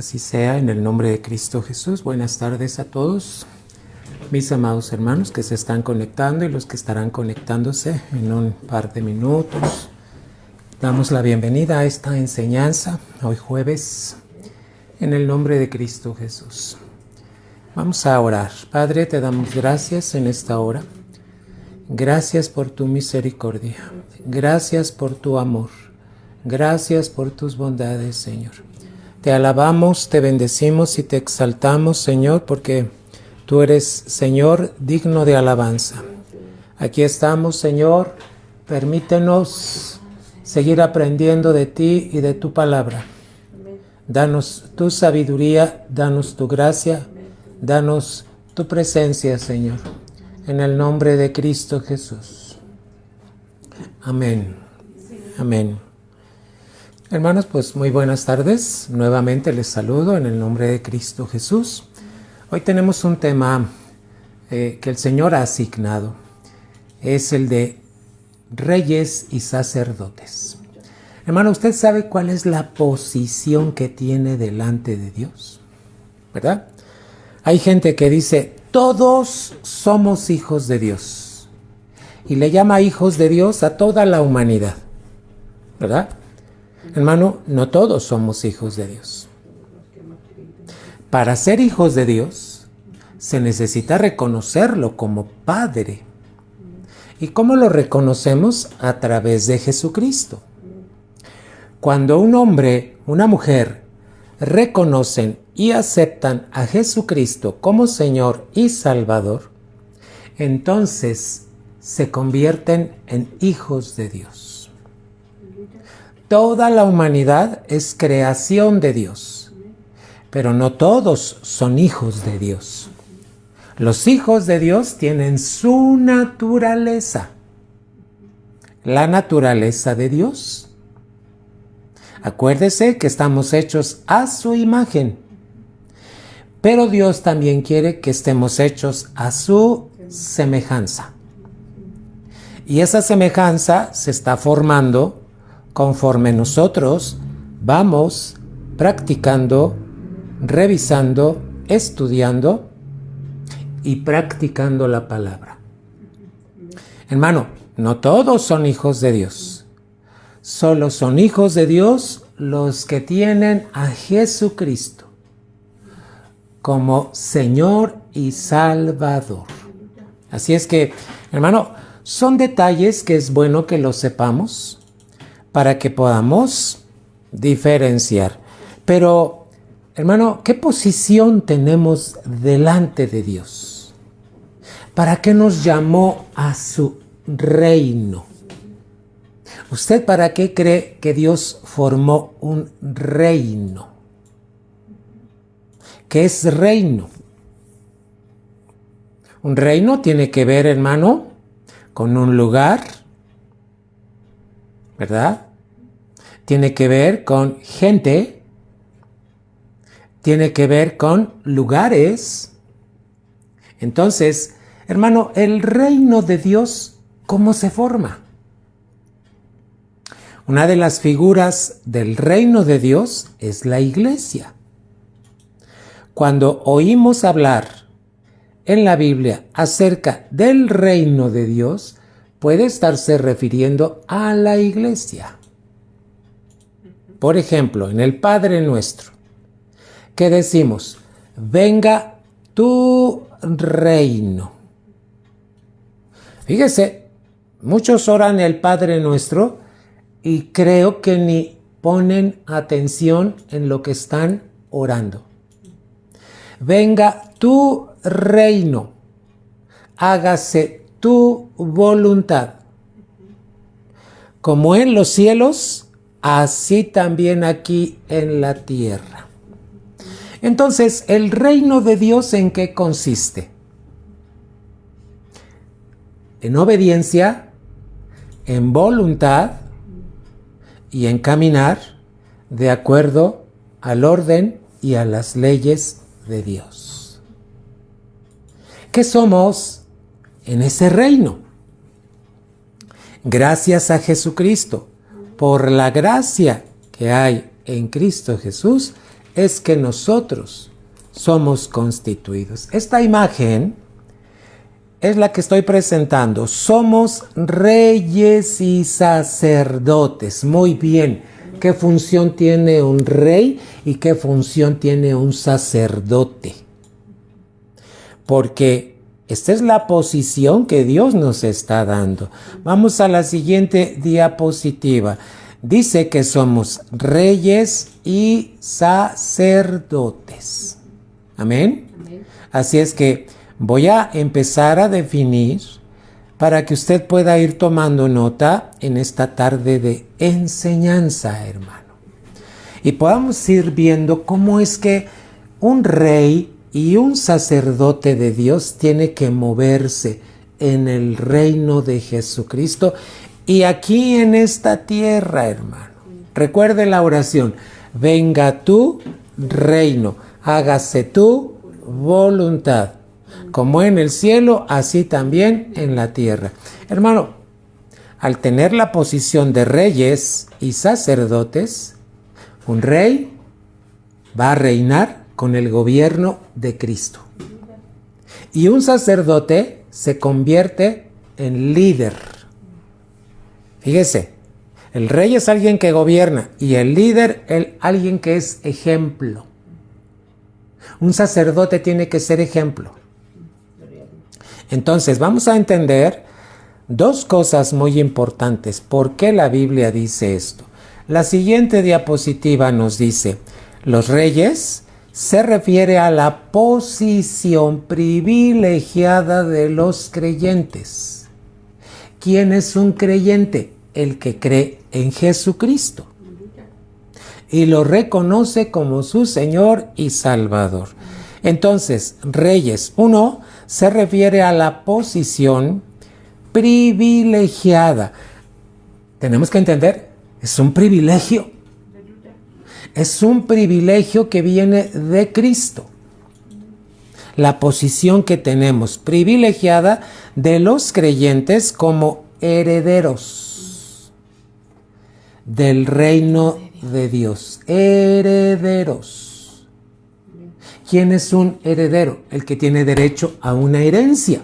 Así sea, en el nombre de Cristo Jesús. Buenas tardes a todos, mis amados hermanos que se están conectando y los que estarán conectándose en un par de minutos. Damos la bienvenida a esta enseñanza, hoy jueves, en el nombre de Cristo Jesús. Vamos a orar. Padre, te damos gracias en esta hora. Gracias por tu misericordia. Gracias por tu amor. Gracias por tus bondades, Señor. Te alabamos, te bendecimos y te exaltamos, Señor, porque tú eres, Señor, digno de alabanza. Aquí estamos, Señor. Permítenos seguir aprendiendo de ti y de tu palabra. Danos tu sabiduría, danos tu gracia, danos tu presencia, Señor. En el nombre de Cristo Jesús. Amén. Amén. Hermanos, pues muy buenas tardes. Nuevamente les saludo en el nombre de Cristo Jesús. Hoy tenemos un tema que el Señor ha asignado. Es el de reyes y sacerdotes. Hermano, ¿usted sabe cuál es la posición que tiene delante de Dios? ¿Verdad? Hay gente que dice, todos somos hijos de Dios. Y le llama hijos de Dios a toda la humanidad. ¿Verdad? Hermano, no todos somos hijos de Dios. Para ser hijos de Dios, se necesita reconocerlo como Padre. ¿Y cómo lo reconocemos? A través de Jesucristo. Cuando un hombre, una mujer, reconocen y aceptan a Jesucristo como Señor y Salvador, entonces se convierten en hijos de Dios. Toda la humanidad es creación de Dios, pero no todos son hijos de Dios. Los hijos de Dios tienen su naturaleza, la naturaleza de Dios. Acuérdese que estamos hechos a su imagen, pero Dios también quiere que estemos hechos a su semejanza. Y esa semejanza se está formando conforme nosotros vamos practicando, revisando, estudiando y practicando la palabra. Hermano, no todos son hijos de Dios. Solo son hijos de Dios los que tienen a Jesucristo como Señor y Salvador. Así es que, hermano, son detalles que es bueno que los sepamos para que podamos diferenciar. Pero, hermano, ¿qué posición tenemos delante de Dios? ¿Para qué nos llamó a su reino? ¿Usted para qué cree que Dios formó un reino? ¿Qué es reino? Un reino tiene que ver, hermano, con un lugar, ¿verdad? Tiene que ver con gente, tiene que ver con lugares. Entonces, hermano, el reino de Dios, ¿cómo se forma? Una de las figuras del reino de Dios es la iglesia. Cuando oímos hablar en la Biblia acerca del reino de Dios, puede estarse refiriendo a la iglesia. Por ejemplo, en el Padre Nuestro, ¿qué decimos? Venga tu reino. Fíjese, muchos oran el Padre Nuestro y creo que ni ponen atención en lo que están orando. Venga tu reino, hágase tu voluntad, como en los cielos, así también aquí en la tierra. Entonces, ¿el reino de Dios en qué consiste? En obediencia, en voluntad y en caminar de acuerdo al orden y a las leyes de Dios. ¿Qué somos en ese reino? Gracias a Jesucristo, por la gracia que hay en Cristo Jesús, es que nosotros somos constituidos. Esta imagen es la que estoy presentando. Somos reyes y sacerdotes. Muy bien. ¿Qué función tiene un rey y qué función tiene un sacerdote? Porque esta es la posición que Dios nos está dando. Vamos a la siguiente diapositiva. Dice que somos reyes y sacerdotes. ¿Amén? Amén. Así es que voy a empezar a definir para que usted pueda ir tomando nota en esta tarde de enseñanza, hermano. Y podamos ir viendo cómo es que un rey y un sacerdote de Dios tiene que moverse en el reino de Jesucristo y aquí en esta tierra, hermano. Recuerde la oración: venga tu reino, hágase tu voluntad, como en el cielo, así también en la tierra. Hermano, al tener la posición de reyes y sacerdotes, un rey va a reinar con el gobierno de Cristo. Y un sacerdote se convierte en líder. Fíjese, el rey es alguien que gobierna y el líder alguien que es ejemplo. Un sacerdote tiene que ser ejemplo. Entonces vamos a entender dos cosas muy importantes. ¿Por qué la Biblia dice esto? La siguiente diapositiva nos dice: los reyes se refiere a la posición privilegiada de los creyentes. ¿Quién es un creyente? El que cree en Jesucristo y lo reconoce como su Señor y Salvador. Entonces, reyes, uno, se refiere a la posición privilegiada. Tenemos que entender, es un privilegio. Es un privilegio que viene de Cristo. La posición que tenemos privilegiada de los creyentes como herederos del reino de Dios. Herederos. ¿Quién es un heredero? El que tiene derecho a una herencia.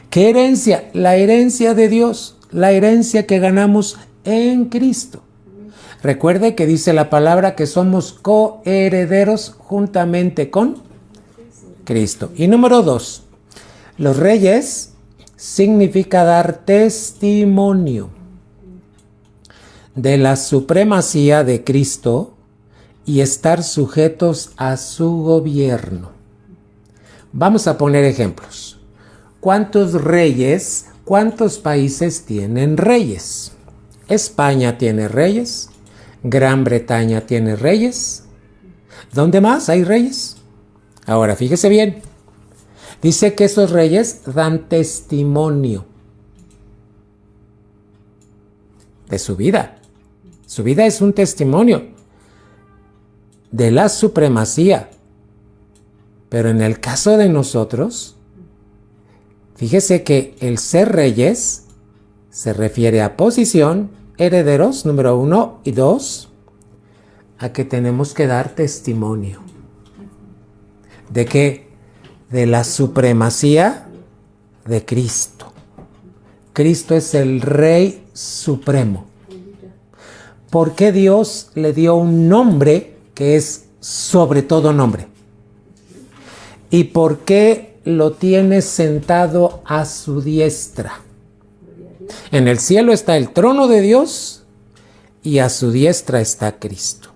¿Qué herencia? La herencia de Dios, la herencia que ganamos en Cristo. Recuerde que dice la palabra que somos coherederos juntamente con Cristo. Y número 2, los reyes significa dar testimonio de la supremacía de Cristo y estar sujetos a su gobierno. Vamos a poner ejemplos. ¿Cuántos reyes, cuántos países tienen reyes? España tiene reyes. Gran Bretaña tiene reyes. ¿Dónde más hay reyes? Ahora, fíjese bien. Dice que esos reyes dan testimonio de su vida. Su vida es un testimonio de la supremacía. Pero en el caso de nosotros, fíjese que el ser reyes se refiere a posición, herederos, número 1, y 2, a que tenemos que dar testimonio. ¿De qué? De la supremacía de Cristo. Cristo es el Rey Supremo. ¿Por qué Dios le dio un nombre que es sobre todo nombre? ¿Y por qué lo tiene sentado a su diestra? En el cielo está el trono de Dios y a su diestra está Cristo.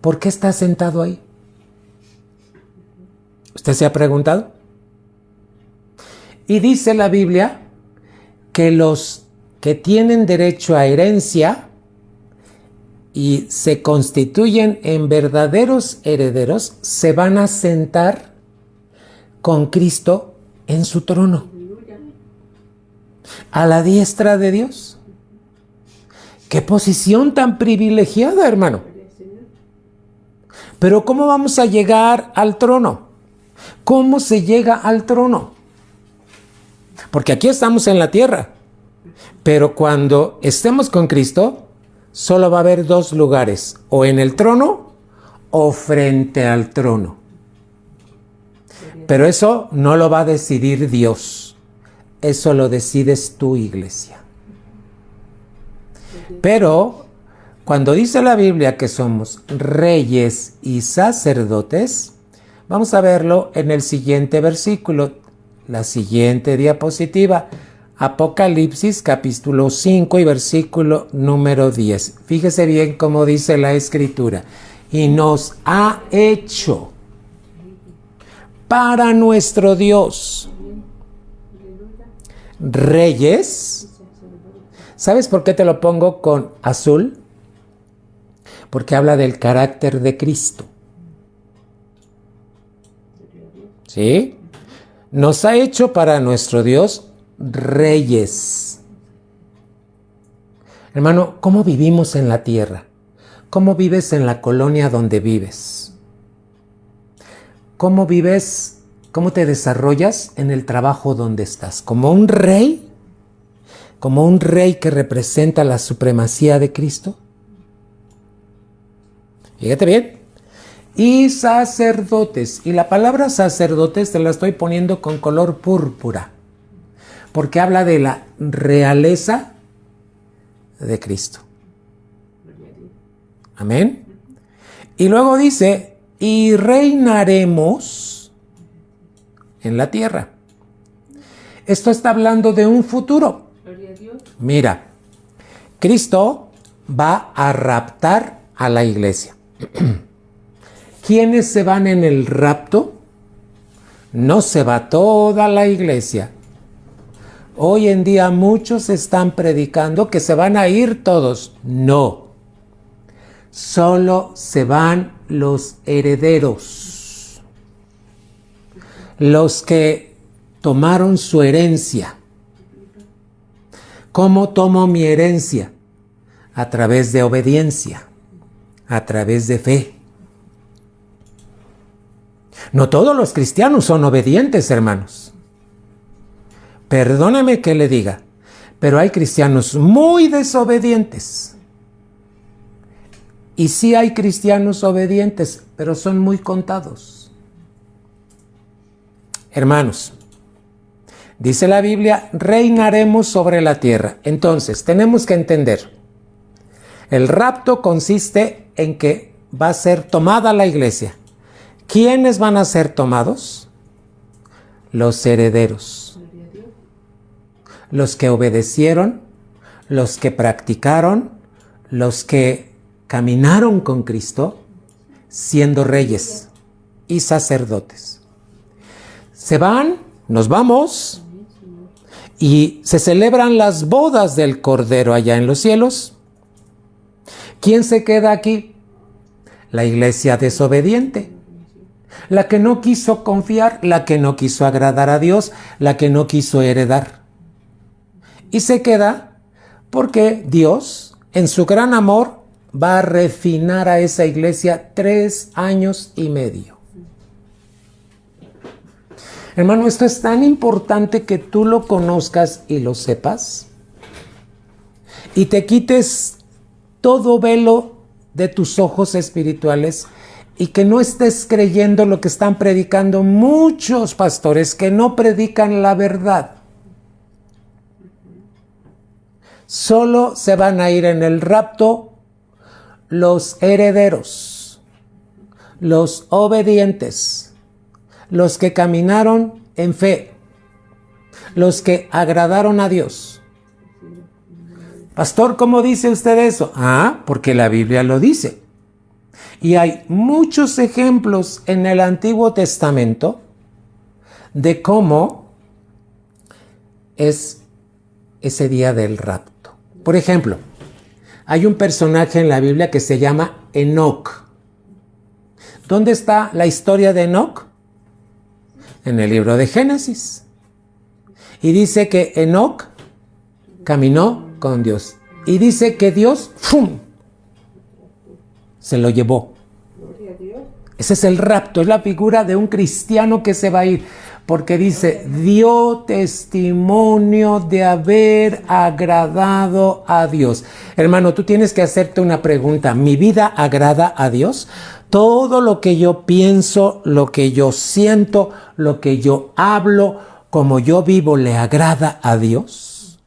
¿Por qué está sentado ahí? ¿Usted se ha preguntado? Y dice la Biblia que los que tienen derecho a herencia y se constituyen en verdaderos herederos se van a sentar con Cristo en su trono, a la diestra de Dios. ¡Qué posición tan privilegiada, hermano! Pero ¿cómo vamos a llegar al trono? ¿Cómo se llega al trono? Porque aquí estamos en la tierra, pero cuando estemos con Cristo, solo va a haber dos lugares, o en el trono o frente al trono. Pero eso no lo va a decidir Dios. Eso lo decides tú, iglesia. Pero cuando dice la Biblia que somos reyes y sacerdotes, vamos a verlo en el siguiente versículo, la siguiente diapositiva. Apocalipsis capítulo 5 y versículo número 10. Fíjese bien cómo dice la Escritura. Y nos ha hecho para nuestro Dios reyes. ¿Sabes por qué te lo pongo con azul? Porque habla del carácter de Cristo. ¿Sí? Nos ha hecho para nuestro Dios reyes. Hermano, ¿cómo vivimos en la tierra? ¿Cómo vives en la colonia donde vives? ¿Cómo vives, cómo te desarrollas en el trabajo donde estás? ¿Como un rey? ¿Como un rey que representa la supremacía de Cristo? Fíjate bien. Y sacerdotes. Y la palabra sacerdotes te la estoy poniendo con color púrpura, porque habla de la realeza de Cristo. Amén. Y luego dice, y reinaremos en la tierra. Esto está hablando de un futuro. Mira, Cristo va a raptar a la iglesia. ¿Quiénes se van en el rapto? No se va toda la iglesia. Hoy en día muchos están predicando que se van a ir todos. No. Solo se van los herederos. Los que tomaron su herencia. ¿Cómo tomo mi herencia? A través de obediencia, a través de fe. No todos los cristianos son obedientes, hermanos. Perdóneme que le diga, pero hay cristianos muy desobedientes. Y sí hay cristianos obedientes, pero son muy contados. Hermanos, dice la Biblia, reinaremos sobre la tierra. Entonces, tenemos que entender, el rapto consiste en que va a ser tomada la iglesia. ¿Quiénes van a ser tomados? Los herederos. Los que obedecieron, los que practicaron, los que caminaron con Cristo, siendo reyes y sacerdotes. Se van, nos vamos, y se celebran las bodas del Cordero allá en los cielos. ¿Quién se queda aquí? La iglesia desobediente. La que no quiso confiar, la que no quiso agradar a Dios, la que no quiso heredar. Y se queda porque Dios, en su gran amor, va a refinar a esa iglesia 3 años y medio. Hermano, esto es tan importante que tú lo conozcas y lo sepas. Y te quites todo velo de tus ojos espirituales y que no estés creyendo lo que están predicando muchos pastores que no predican la verdad. Solo se van a ir en el rapto los herederos, los obedientes, los que caminaron en fe, los que agradaron a Dios. Pastor, ¿cómo dice usted eso? Porque la Biblia lo dice. Y hay muchos ejemplos en el Antiguo Testamento de cómo es ese día del rapto. Por ejemplo, hay un personaje en la Biblia que se llama Enoc. ¿Dónde está la historia de Enoc? En el libro de Génesis. Y dice que Enoc caminó con Dios. Y dice que Dios ¡fum!, se lo llevó. Ese es el rapto, es la figura de un cristiano que se va a ir. Porque dice, dio testimonio de haber agradado a Dios. Hermano, tú tienes que hacerte una pregunta. ¿Mi vida agrada a Dios? Todo lo que yo pienso, lo que yo siento, lo que yo hablo, como yo vivo, ¿le agrada a Dios?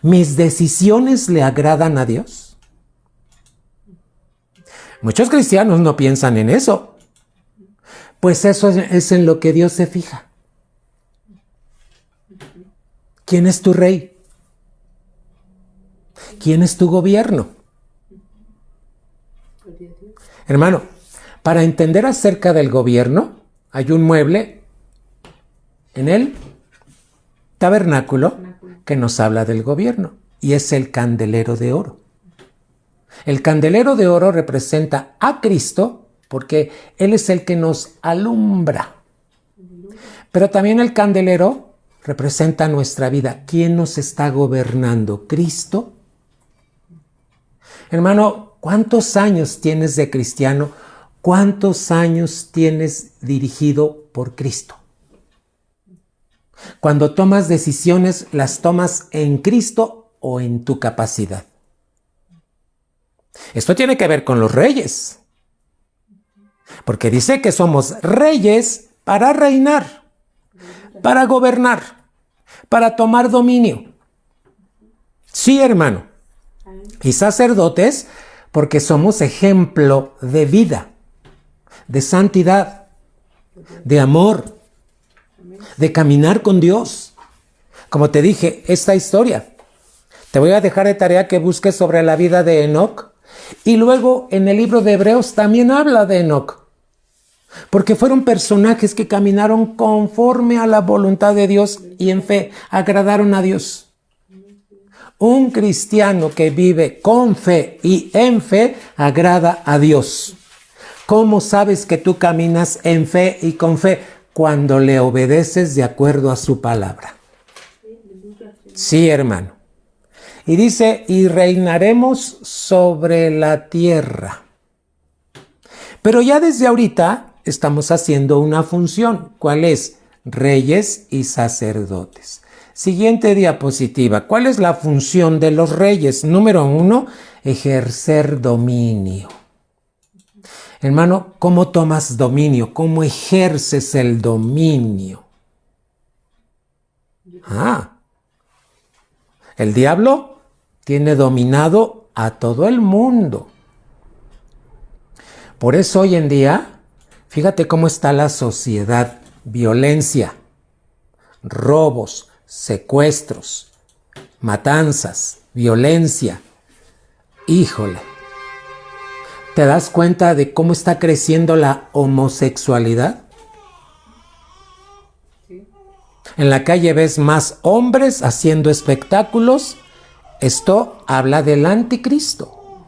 ¿Mis decisiones le agradan a Dios? Muchos cristianos no piensan en eso. Pues eso es en lo que Dios se fija. ¿Quién es tu rey? ¿Quién es tu gobierno? Hermano, para entender acerca del gobierno, hay un mueble en el tabernáculo que nos habla del gobierno, y es el candelero de oro. El candelero de oro representa a Cristo, porque Él es el que nos alumbra. Pero también el candelero representa nuestra vida. ¿Quién nos está gobernando? ¿Cristo? Hermano, ¿cuántos años tienes de cristiano? ¿Cuántos años tienes dirigido por Cristo? Cuando tomas decisiones, ¿las tomas en Cristo o en tu capacidad? Esto tiene que ver con los reyes. Porque dice que somos reyes para reinar, para gobernar, para tomar dominio. Sí, hermano. Y sacerdotes, porque somos ejemplo de vida, de santidad, de amor, de caminar con Dios. Como te dije, esta historia, te voy a dejar de tarea que busques sobre la vida de Enoc. Y luego en el libro de Hebreos también habla de Enoc. Porque fueron personajes que caminaron conforme a la voluntad de Dios y en fe agradaron a Dios. Un cristiano que vive con fe y en fe agrada a Dios. ¿Cómo sabes que tú caminas en fe y con fe? Cuando le obedeces de acuerdo a su palabra. Sí, hermano. Y dice, y reinaremos sobre la tierra. Pero ya desde ahorita estamos haciendo una función. ¿Cuál es? Reyes y sacerdotes. Siguiente diapositiva. ¿Cuál es la función de los reyes? Número 1, ejercer dominio. Hermano, ¿cómo tomas dominio? ¿Cómo ejerces el dominio? El diablo tiene dominado a todo el mundo. Por eso hoy en día, fíjate cómo está la sociedad. Violencia, robos, secuestros, matanzas, violencia. Híjole. ¿Te das cuenta de cómo está creciendo la homosexualidad? En la calle ves más hombres haciendo espectáculos. Esto habla del anticristo.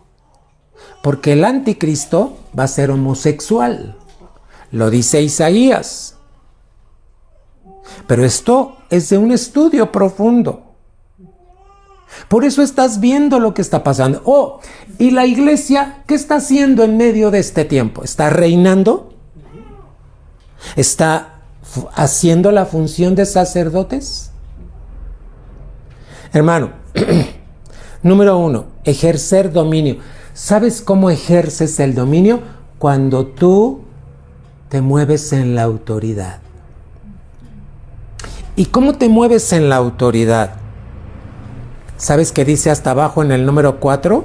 Porque el anticristo va a ser homosexual. Lo dice Isaías. Pero esto es de un estudio profundo. Por eso estás viendo lo que está pasando. ¿Y la iglesia qué está haciendo en medio de este tiempo? ¿Está reinando? ¿Está haciendo la función de sacerdotes? Hermano, número 1, ejercer dominio. ¿Sabes cómo ejerces el dominio? Cuando tú te mueves en la autoridad. ¿Y cómo te mueves en la autoridad? ¿Sabes qué dice hasta abajo en el número 4?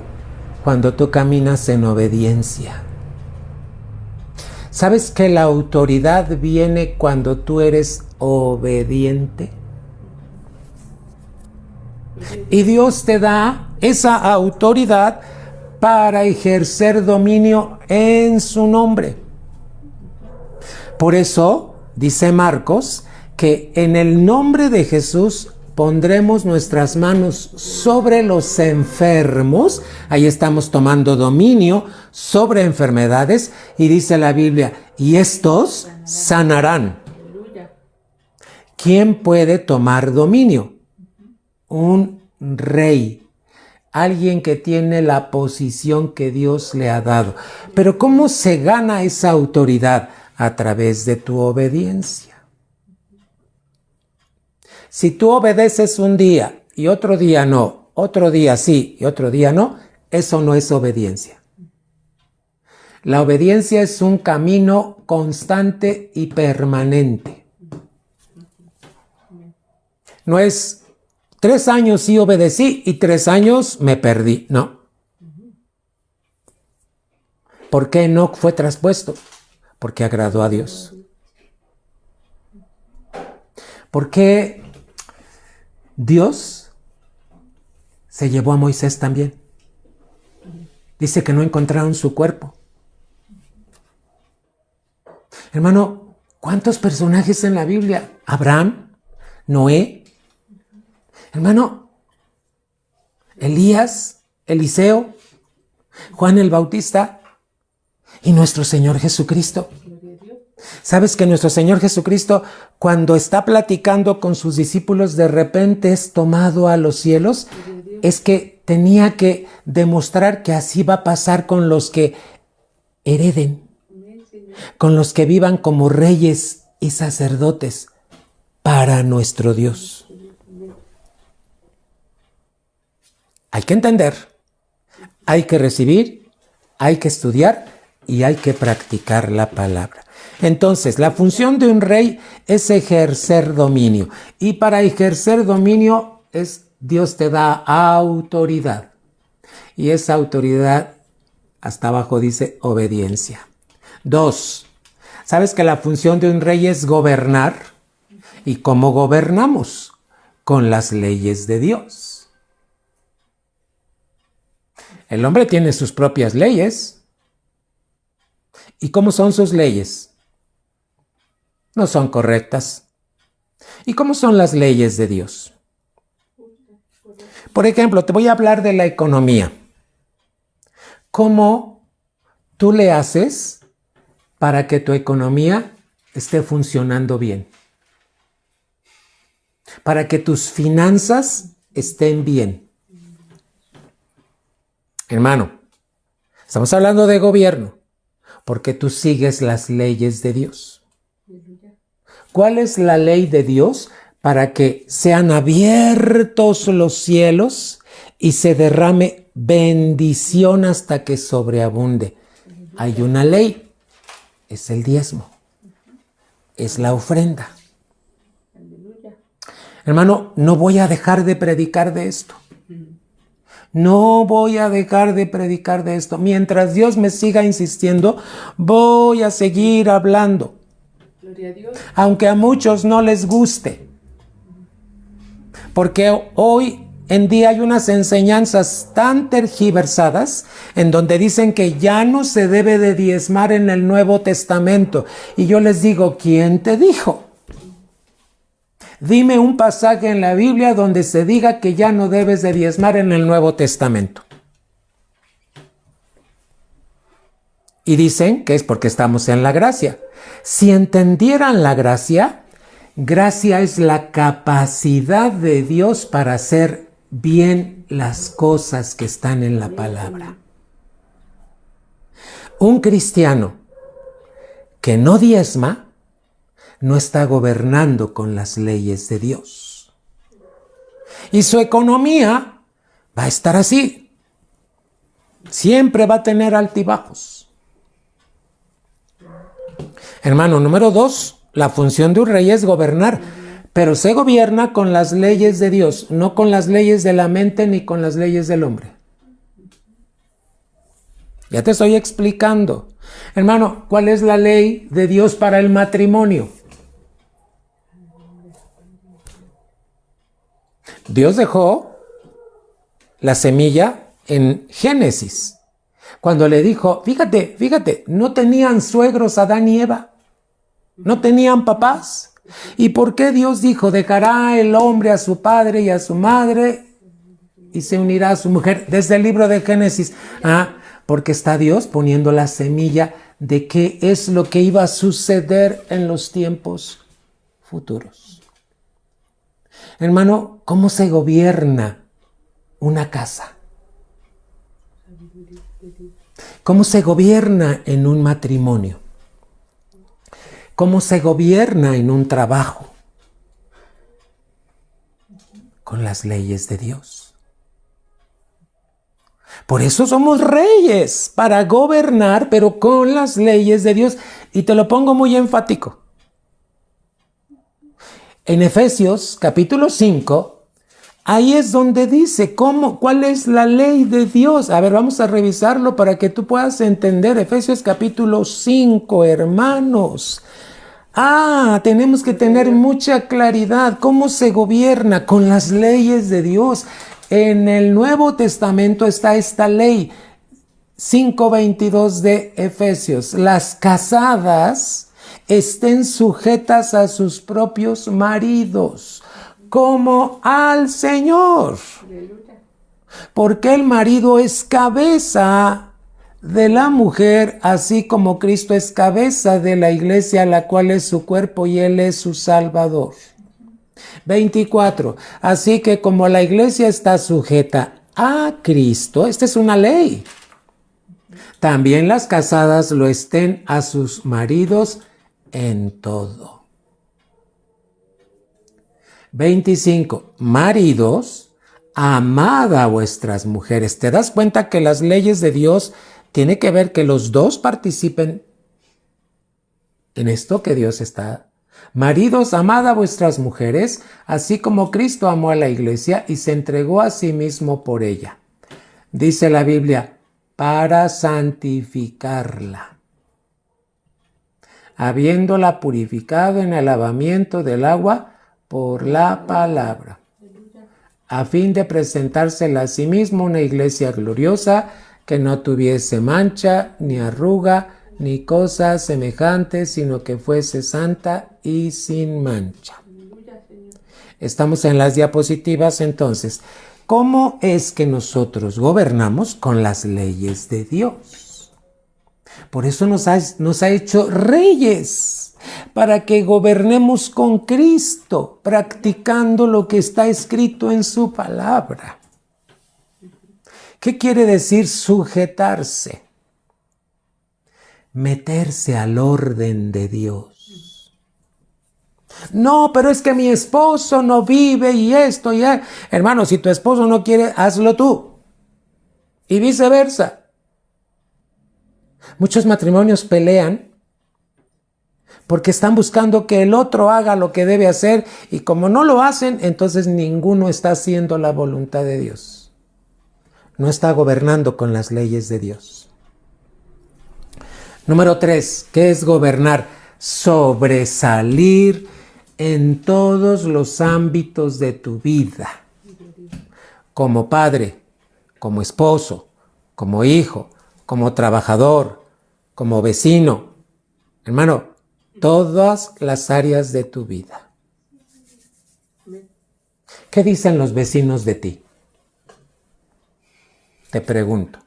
Cuando tú caminas en obediencia. ¿Sabes que la autoridad viene cuando tú eres obediente? Y Dios te da esa autoridad para ejercer dominio en su nombre. Por eso, dice Marcos, que en el nombre de Jesús pondremos nuestras manos sobre los enfermos. Ahí estamos tomando dominio sobre enfermedades. Y dice la Biblia, y estos sanarán. ¿Quién puede tomar dominio? Un rey. Alguien que tiene la posición que Dios le ha dado. Pero ¿cómo se gana esa autoridad? A través de tu obediencia. Si tú obedeces un día y otro día no, otro día sí y otro día no, eso no es obediencia. La obediencia es un camino constante y permanente. No es 3 años sí obedecí y 3 años me perdí. No. ¿Por qué no fue traspuesto? Porque agradó a Dios. ¿Por qué Dios se llevó a Moisés también? Dice que no encontraron su cuerpo. Hermano, ¿cuántos personajes en la Biblia? Abraham, Noé, hermano, Elías, Eliseo, Juan el Bautista y nuestro Señor Jesucristo. ¿Sabes que nuestro Señor Jesucristo, cuando está platicando con sus discípulos, de repente es tomado a los cielos? Es que tenía que demostrar que así va a pasar con los que hereden, con los que vivan como reyes y sacerdotes para nuestro Dios. Hay que entender, hay que recibir, hay que estudiar y hay que practicar la palabra. Entonces, la función de un rey es ejercer dominio. Y para ejercer dominio, Dios te da autoridad. Y esa autoridad, hasta abajo dice obediencia. 2. ¿Sabes que la función de un rey es gobernar? ¿Y cómo gobernamos? Con las leyes de Dios. El hombre tiene sus propias leyes. ¿Y cómo son sus leyes? No son correctas. ¿Y cómo son las leyes de Dios? Por ejemplo, te voy a hablar de la economía. ¿Cómo tú le haces para que tu economía esté funcionando bien? Para que tus finanzas estén bien. Hermano, estamos hablando de gobierno, porque tú sigues las leyes de Dios. ¿Cuál es la ley de Dios? Para que sean abiertos los cielos y se derrame bendición hasta que sobreabunde. Hay una ley, es el diezmo, es la ofrenda. Hermano, no voy a dejar de predicar de esto. No voy a dejar de predicar de esto. Mientras Dios me siga insistiendo, voy a seguir hablando. Gloria a Dios. Aunque a muchos no les guste. Porque hoy en día hay unas enseñanzas tan tergiversadas en donde dicen que ya no se debe de diezmar en el Nuevo Testamento. Y yo les digo, ¿quién te dijo? Dime un pasaje en la Biblia donde se diga que ya no debes de diezmar en el Nuevo Testamento. Y dicen que es porque estamos en la gracia. Si entendieran la gracia, gracia es la capacidad de Dios para hacer bien las cosas que están en la palabra. Un cristiano que no diezma no está gobernando con las leyes de Dios. Y su economía va a estar así. Siempre va a tener altibajos. Hermano, número 2, la función de un rey es gobernar, pero se gobierna con las leyes de Dios, no con las leyes de la mente ni con las leyes del hombre. Ya te estoy explicando. Hermano, ¿cuál es la ley de Dios para el matrimonio? Dios dejó la semilla en Génesis. Cuando le dijo, fíjate, no tenían suegros Adán y Eva. No tenían papás. ¿Y por qué Dios dijo, dejará el hombre a su padre y a su madre y se unirá a su mujer? Desde el libro de Génesis. Porque está Dios poniendo la semilla de qué es lo que iba a suceder en los tiempos futuros. Hermano, ¿cómo se gobierna una casa? ¿Cómo se gobierna en un matrimonio? ¿Cómo se gobierna en un trabajo? con las leyes de Dios. Por eso somos reyes, para gobernar, pero con las leyes de Dios. Y te lo pongo muy enfático. En Efesios capítulo 5, ahí es donde dice cuál es la ley de Dios. A ver, vamos a revisarlo para que tú puedas entender. Efesios capítulo 5, hermanos. Tenemos que tener mucha claridad. ¿Cómo se gobierna? Con las leyes de Dios. En el Nuevo Testamento está esta ley, 5:22 de Efesios. Las casadas estén sujetas a sus propios maridos, como al Señor. Porque el marido es cabeza de la mujer, así como Cristo es cabeza de la iglesia, la cual es su cuerpo y Él es su Salvador. 24. Así que como la iglesia está sujeta a Cristo, esta es una ley, también las casadas lo estén a sus maridos en todo. 25. Maridos, amad a vuestras mujeres. ¿Te das cuenta que las leyes de Dios tiene que ver que los dos participen en esto que Dios está? Maridos, amad a vuestras mujeres, así como Cristo amó a la iglesia y se entregó a sí mismo por ella. Dice la Biblia, para santificarla, habiéndola purificado en el lavamiento del agua por la palabra, a fin de presentársela a sí mismo una iglesia gloriosa, que no tuviese mancha, ni arruga, ni cosa semejante, sino que fuese santa y sin mancha. Estamos en las diapositivas entonces. ¿Cómo es que nosotros gobernamos? Con las leyes de Dios. Por eso nos ha hecho reyes, para que gobernemos con Cristo, practicando lo que está escrito en su palabra. ¿Qué quiere decir sujetarse? Meterse al orden de Dios. No, pero es que mi esposo no vive y esto y él. Hermano, si tu esposo no quiere, hazlo tú. Y viceversa. Muchos matrimonios pelean porque están buscando que el otro haga lo que debe hacer, y como no lo hacen, entonces ninguno está haciendo la voluntad de Dios. No está gobernando con las leyes de Dios. Número 3, ¿qué es gobernar? Sobresalir en todos los ámbitos de tu vida. Como padre, como esposo, como hijo, como trabajador, como vecino. Hermano, todas las áreas de tu vida. ¿Qué dicen los vecinos de ti? Te pregunto.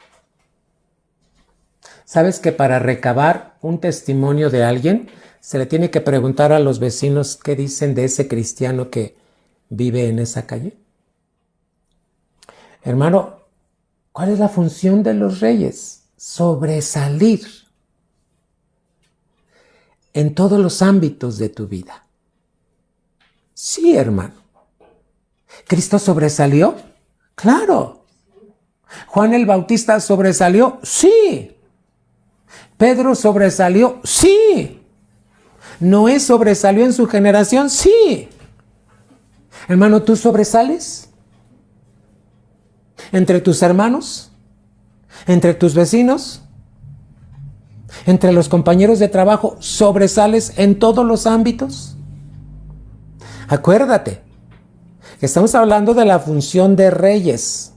¿Sabes que para recabar un testimonio de alguien se le tiene que preguntar a los vecinos qué dicen de ese cristiano que vive en esa calle? Hermano, ¿cuál es la función de los reyes? Sobresalir en todos los ámbitos de tu vida. Sí, hermano. ¿Cristo sobresalió? Claro. ¿Juan el Bautista sobresalió? Sí. ¿Pedro sobresalió? Sí. ¿Noé sobresalió en su generación? Sí. Hermano, ¿tú sobresales? ¿Entre tus hermanos? ¿Entre tus vecinos? ¿Entre los compañeros de trabajo sobresales en todos los ámbitos? Acuérdate que estamos hablando de la función de reyes.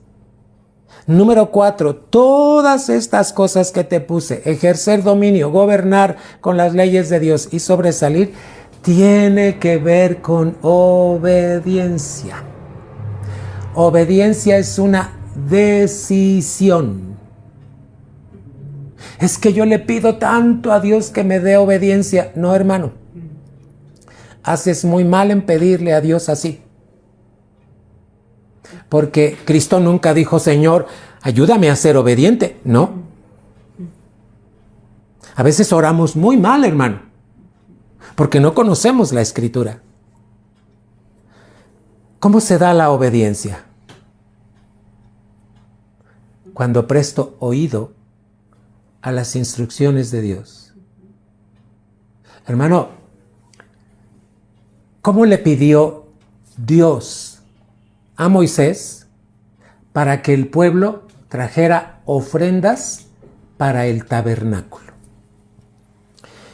Número 4, todas estas cosas que te puse, ejercer dominio, gobernar con las leyes de Dios y sobresalir, tiene que ver con obediencia. Obediencia es una decisión. Es que yo le pido tanto a Dios que me dé obediencia. No, hermano. Haces muy mal en pedirle a Dios así. Porque Cristo nunca dijo, Señor, ayúdame a ser obediente. No. A veces oramos muy mal, hermano, porque no conocemos la Escritura. ¿Cómo se da la obediencia? Cuando presto oído a las instrucciones de Dios. Hermano, ¿cómo le pidió Dios a Moisés para que el pueblo trajera ofrendas para el tabernáculo?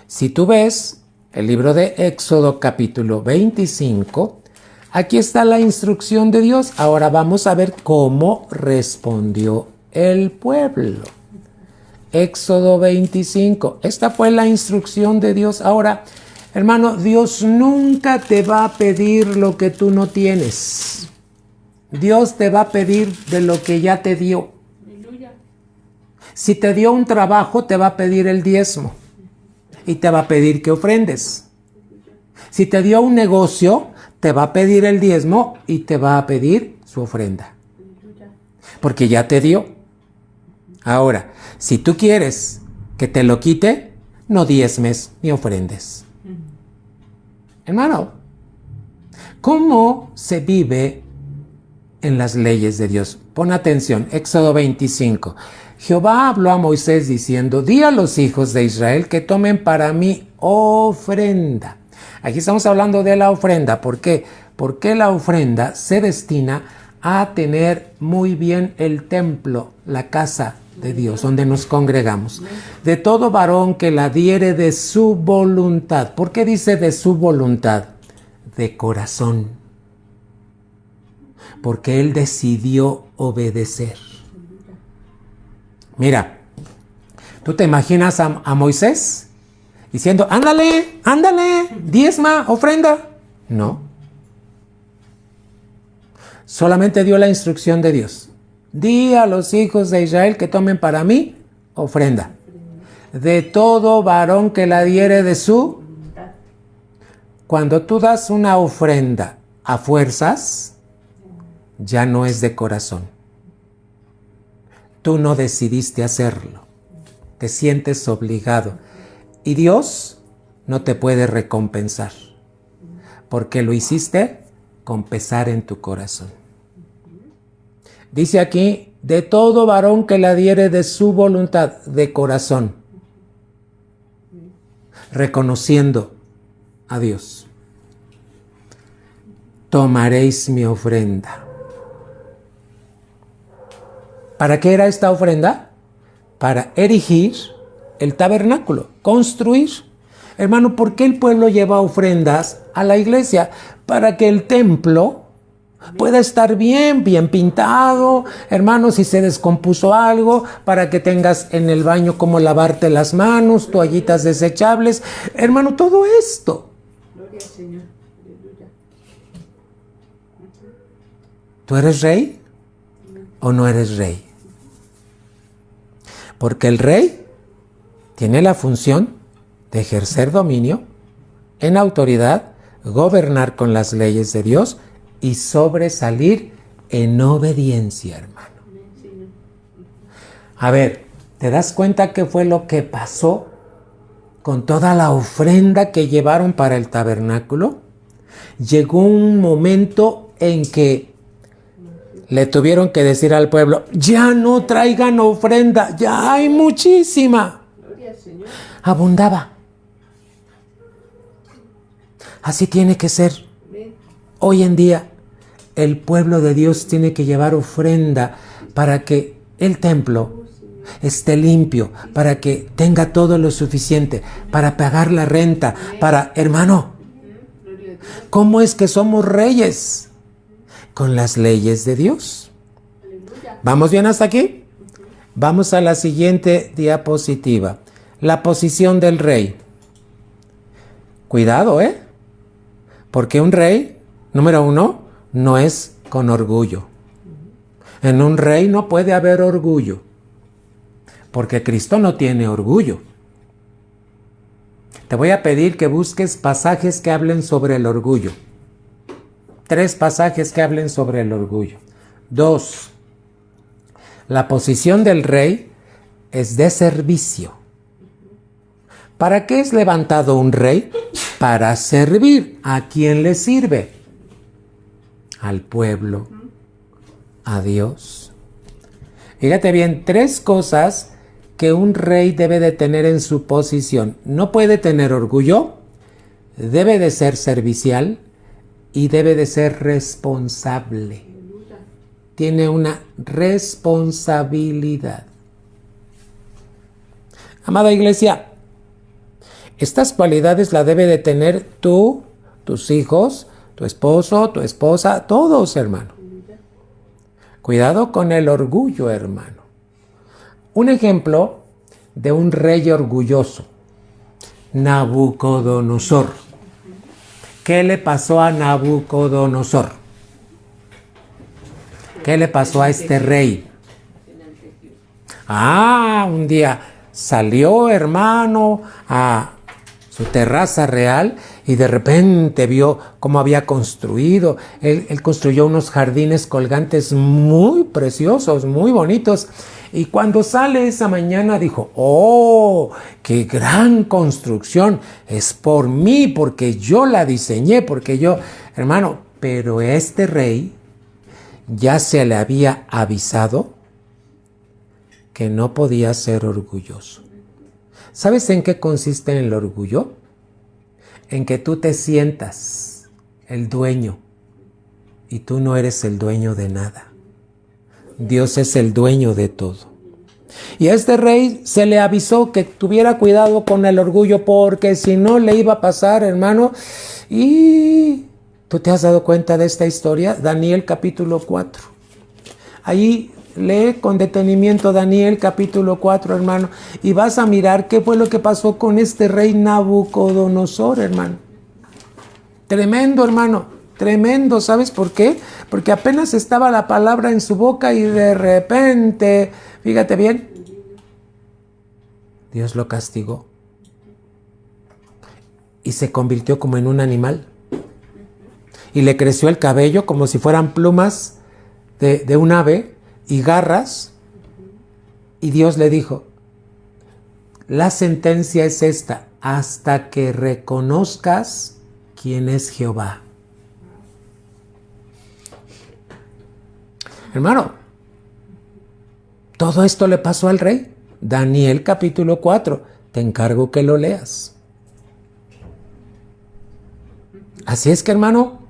Si tú ves el libro de Éxodo capítulo 25, aquí está la instrucción de Dios. Ahora vamos a ver cómo respondió el pueblo. Éxodo 25. Esta fue la instrucción de Dios. Ahora, hermano, Dios nunca te va a pedir lo que tú no tienes. Dios te va a pedir de lo que ya te dio. Si te dio un trabajo, te va a pedir el diezmo. Y te va a pedir que ofrendes. Si te dio un negocio, te va a pedir el diezmo y te va a pedir su ofrenda. Porque ya te dio. Ahora, si tú quieres que te lo quite, no diezmes ni ofrendes. Hermano, ¿cómo se vive en las leyes de Dios? Pon atención, Éxodo 25. Jehová habló a Moisés diciendo: di a los hijos de Israel que tomen para mí ofrenda. Aquí estamos hablando de la ofrenda. ¿Por qué? Porque la ofrenda se destina a tener muy bien el templo, la casa de Dios, donde nos congregamos. De todo varón que la diere de su voluntad. ¿Por qué dice de su voluntad? De corazón. Porque él decidió obedecer. Mira, ¿tú te imaginas a Moisés diciendo: ándale, ándale, diezma, ofrenda? No. Solamente dio la instrucción de Dios. Di a los hijos de Israel que tomen para mí ofrenda. De todo varón que la diere de su. Cuando tú das una ofrenda a fuerzas, ya no es de corazón. Tú no decidiste hacerlo. Te sientes obligado. Y Dios no te puede recompensar. Porque lo hiciste con pesar en tu corazón. Dice aquí: de todo varón que la diere de su voluntad, de corazón. Reconociendo a Dios. Tomaréis mi ofrenda. ¿Para qué era esta ofrenda? Para erigir el tabernáculo, construir. Hermano, ¿por qué el pueblo lleva ofrendas a la iglesia? Para que el templo pueda estar bien pintado. Hermano, si se descompuso algo, para que tengas en el baño cómo lavarte las manos, toallitas desechables. Hermano, todo esto. Gloria al Señor. Aleluya. ¿Tú eres rey o no eres rey? Porque el rey tiene la función de ejercer dominio en autoridad, gobernar con las leyes de Dios y sobresalir en obediencia, hermano. A ver, ¿te das cuenta qué fue lo que pasó con toda la ofrenda que llevaron para el tabernáculo? Llegó un momento en que le tuvieron que decir al pueblo: ya no traigan ofrenda, ya hay muchísima. Gloria al Señor. Abundaba. Así tiene que ser. Hoy en día, el pueblo de Dios tiene que llevar ofrenda para que el templo esté limpio, para que tenga todo lo suficiente, para pagar la renta, para... Hermano, ¿cómo es que somos reyes? Con las leyes de Dios. ¿Vamos bien hasta aquí? Vamos a la siguiente diapositiva. La posición del rey. Cuidado, porque un rey, número uno, no es con orgullo. En un rey no puede haber orgullo, porque Cristo no tiene orgullo. Te voy a pedir que busques pasajes que hablen sobre el orgullo. 3 pasajes que hablen sobre el orgullo. 2. La posición del rey es de servicio. ¿Para qué es levantado un rey? Para servir. ¿A quién le sirve? al pueblo, a Dios. Fíjate bien, 3 cosas que un rey debe de tener en su posición. No puede tener orgullo, debe de ser servicial y debe de ser responsable. Tiene una responsabilidad. Amada iglesia, estas cualidades las debe de tener tú, tus hijos, tu esposo, tu esposa, todos, hermano. Cuidado con el orgullo, hermano. Un ejemplo de un rey orgulloso, Nabucodonosor. ¿Qué le pasó a Nabucodonosor? ¿Qué le pasó a este rey? Un día salió, hermano, a su terraza real y de repente vio cómo había construido. Él construyó unos jardines colgantes muy preciosos, muy bonitos. Y cuando sale esa mañana dijo, ¡oh, qué gran construcción! Es por mí, porque yo la diseñé, porque yo, hermano, pero este rey ya se le había avisado que no podía ser orgulloso. ¿Sabes en qué consiste el orgullo? En que tú te sientas el dueño y tú no eres el dueño de nada. Dios es el dueño de todo. Y a este rey se le avisó que tuviera cuidado con el orgullo porque si no le iba a pasar, hermano. Y ¿tú te has dado cuenta de esta historia? Daniel capítulo 4. Ahí lee con detenimiento Daniel capítulo 4, hermano, y vas a mirar qué fue lo que pasó con este rey Nabucodonosor, hermano. Tremendo, hermano, tremendo. ¿Sabes por qué? Porque apenas estaba la palabra en su boca y de repente, fíjate bien, Dios lo castigó y se convirtió como en un animal y le creció el cabello como si fueran plumas de un ave y garras, y Dios le dijo, la sentencia es esta, hasta que reconozcas quién es Jehová. Hermano, todo esto le pasó al rey. Daniel capítulo 4, te encargo que lo leas. Así es que, hermano,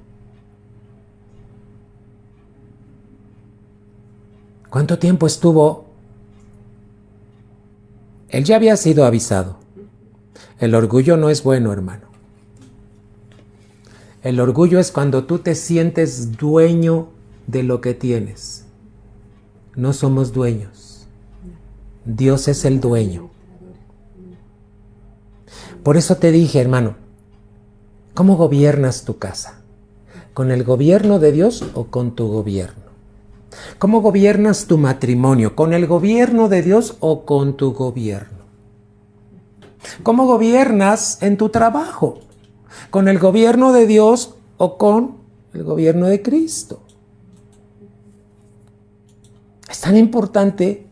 ¿cuánto tiempo estuvo? Él ya había sido avisado. El orgullo no es bueno, hermano. El orgullo es cuando tú te sientes dueño de lo que tienes. No somos dueños. Dios es el dueño. Por eso te dije, hermano, ¿cómo gobiernas tu casa? ¿Con el gobierno de Dios o con tu gobierno? ¿Cómo gobiernas tu matrimonio? ¿Con el gobierno de Dios o con tu gobierno? ¿Cómo gobiernas en tu trabajo? ¿Con el gobierno de Dios o con el gobierno de Cristo? Es tan importante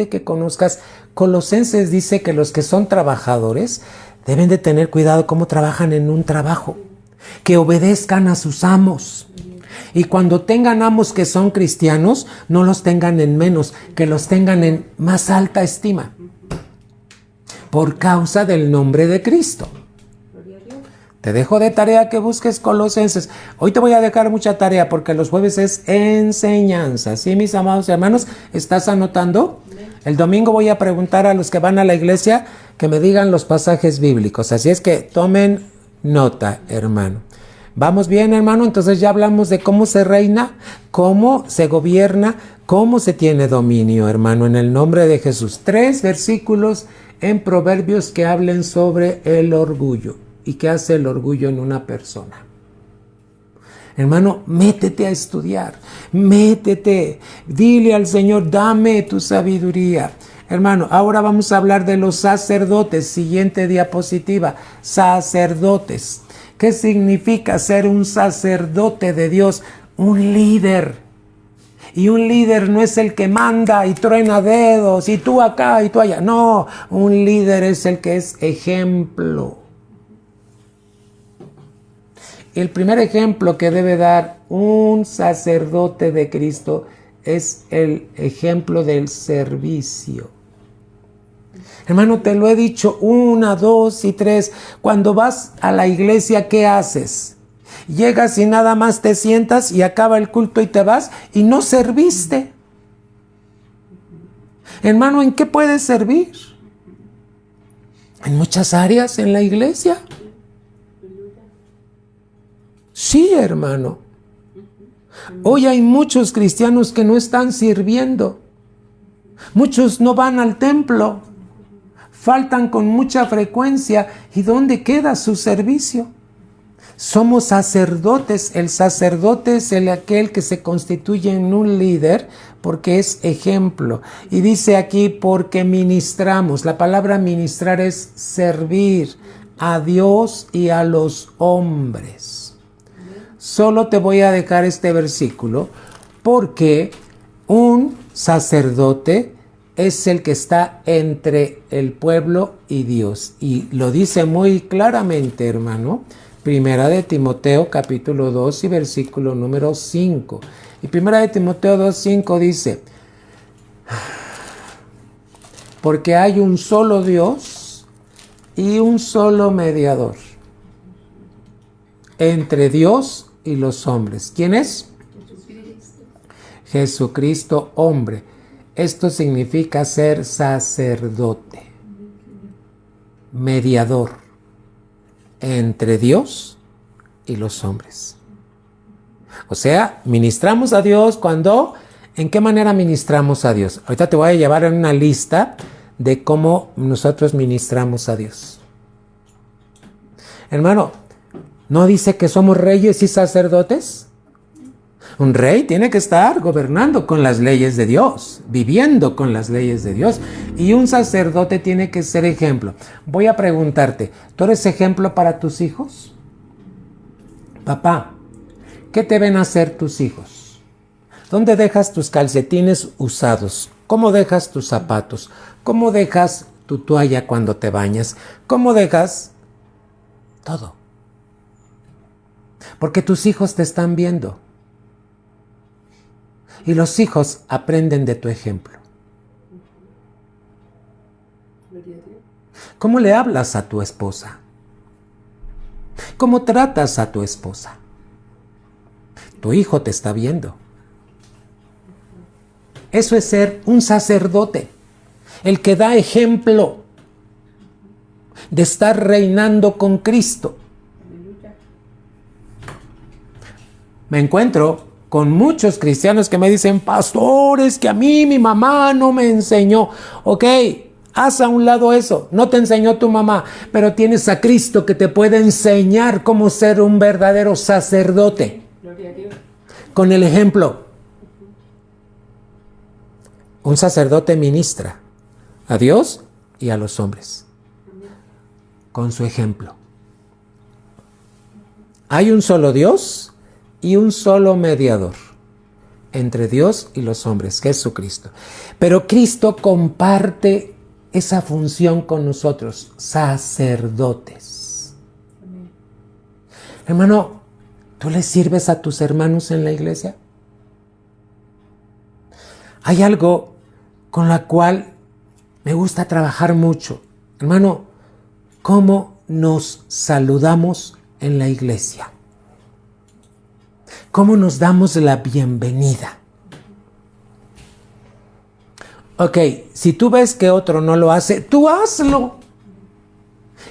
que conozcas. Colosenses dice que los que son trabajadores deben de tener cuidado cómo trabajan en un trabajo, que obedezcan a sus amos. Y cuando tengan amos que son cristianos, no los tengan en menos, que los tengan en más alta estima, por causa del nombre de Cristo. Te dejo de tarea que busques Colosenses. Hoy te voy a dejar mucha tarea porque los jueves es enseñanza. ¿Sí, mis amados hermanos? ¿Estás anotando? El domingo voy a preguntar a los que van a la iglesia que me digan los pasajes bíblicos. Así es que tomen nota, hermano. ¿Vamos bien, hermano? Entonces ya hablamos de cómo se reina, cómo se gobierna, cómo se tiene dominio, hermano, en el nombre de Jesús. 3 versículos en Proverbios que hablen sobre el orgullo. ¿Y qué hace el orgullo en una persona? Hermano, métete a estudiar, métete, dile al Señor, dame tu sabiduría. Hermano, ahora vamos a hablar de los sacerdotes. Siguiente diapositiva, sacerdotes. ¿Qué significa ser un sacerdote de Dios? Un líder. Y un líder no es el que manda y truena dedos y tú acá y tú allá. No, un líder es el que es ejemplo. el primer ejemplo que debe dar un sacerdote de Cristo es el ejemplo del servicio. Hermano, te lo he dicho 1, 2 y 3. Cuando vas a la iglesia, ¿qué haces? Llegas y nada más te sientas y acaba el culto y te vas y no serviste. Hermano, ¿en qué puedes servir? En muchas áreas en la iglesia. Sí, hermano. Hoy hay muchos cristianos que no están sirviendo. Muchos no van al templo. Faltan con mucha frecuencia. ¿Y dónde queda su servicio? Somos sacerdotes. El sacerdote es aquel que se constituye en un líder porque es ejemplo. Y dice aquí, porque ministramos. La palabra ministrar es servir a Dios y a los hombres. Solo te voy a dejar este versículo porque un sacerdote es el que está entre el pueblo y Dios. Y lo dice muy claramente, hermano. Primera de Timoteo capítulo 2 y versículo número 5. Y Primera de Timoteo 2:5 dice, porque hay un solo Dios y un solo mediador entre Dios y los hombres. ¿Quién es? Jesucristo, hombre. Esto significa ser sacerdote, mediador entre Dios y los hombres. O sea, ministramos a Dios cuando... ¿En qué manera ministramos a Dios? Ahorita te voy a llevar en una lista de cómo nosotros ministramos a Dios. Hermano, ¿no dice que somos reyes y sacerdotes? Un rey tiene que estar gobernando con las leyes de Dios, viviendo con las leyes de Dios. Y un sacerdote tiene que ser ejemplo. Voy a preguntarte, ¿tú eres ejemplo para tus hijos? Papá, ¿qué te ven hacer tus hijos? ¿Dónde dejas tus calcetines usados? ¿Cómo dejas tus zapatos? ¿Cómo dejas tu toalla cuando te bañas? ¿Cómo dejas todo? Porque tus hijos te están viendo. Y los hijos aprenden de tu ejemplo. ¿Cómo le hablas a tu esposa? ¿Cómo tratas a tu esposa? Tu hijo te está viendo. Eso es ser un sacerdote, el que da ejemplo de estar reinando con Cristo. Me encuentro con muchos cristianos que me dicen, pastores, que a mí mi mamá no me enseñó. Ok, haz a un lado eso, no te enseñó tu mamá, pero tienes a Cristo que te puede enseñar cómo ser un verdadero sacerdote. Gloria a Dios. Con el ejemplo. Un sacerdote ministra a Dios y a los hombres. Con su ejemplo. Hay un solo Dios y un solo mediador entre Dios y los hombres, Jesucristo. Pero Cristo comparte esa función con nosotros, sacerdotes. Amén. Hermano, ¿tú le sirves a tus hermanos en la iglesia? Hay algo con la cual me gusta trabajar mucho. Hermano, ¿cómo nos saludamos en la iglesia? ¿Cómo nos damos la bienvenida? Ok, si tú ves que otro no lo hace, tú hazlo.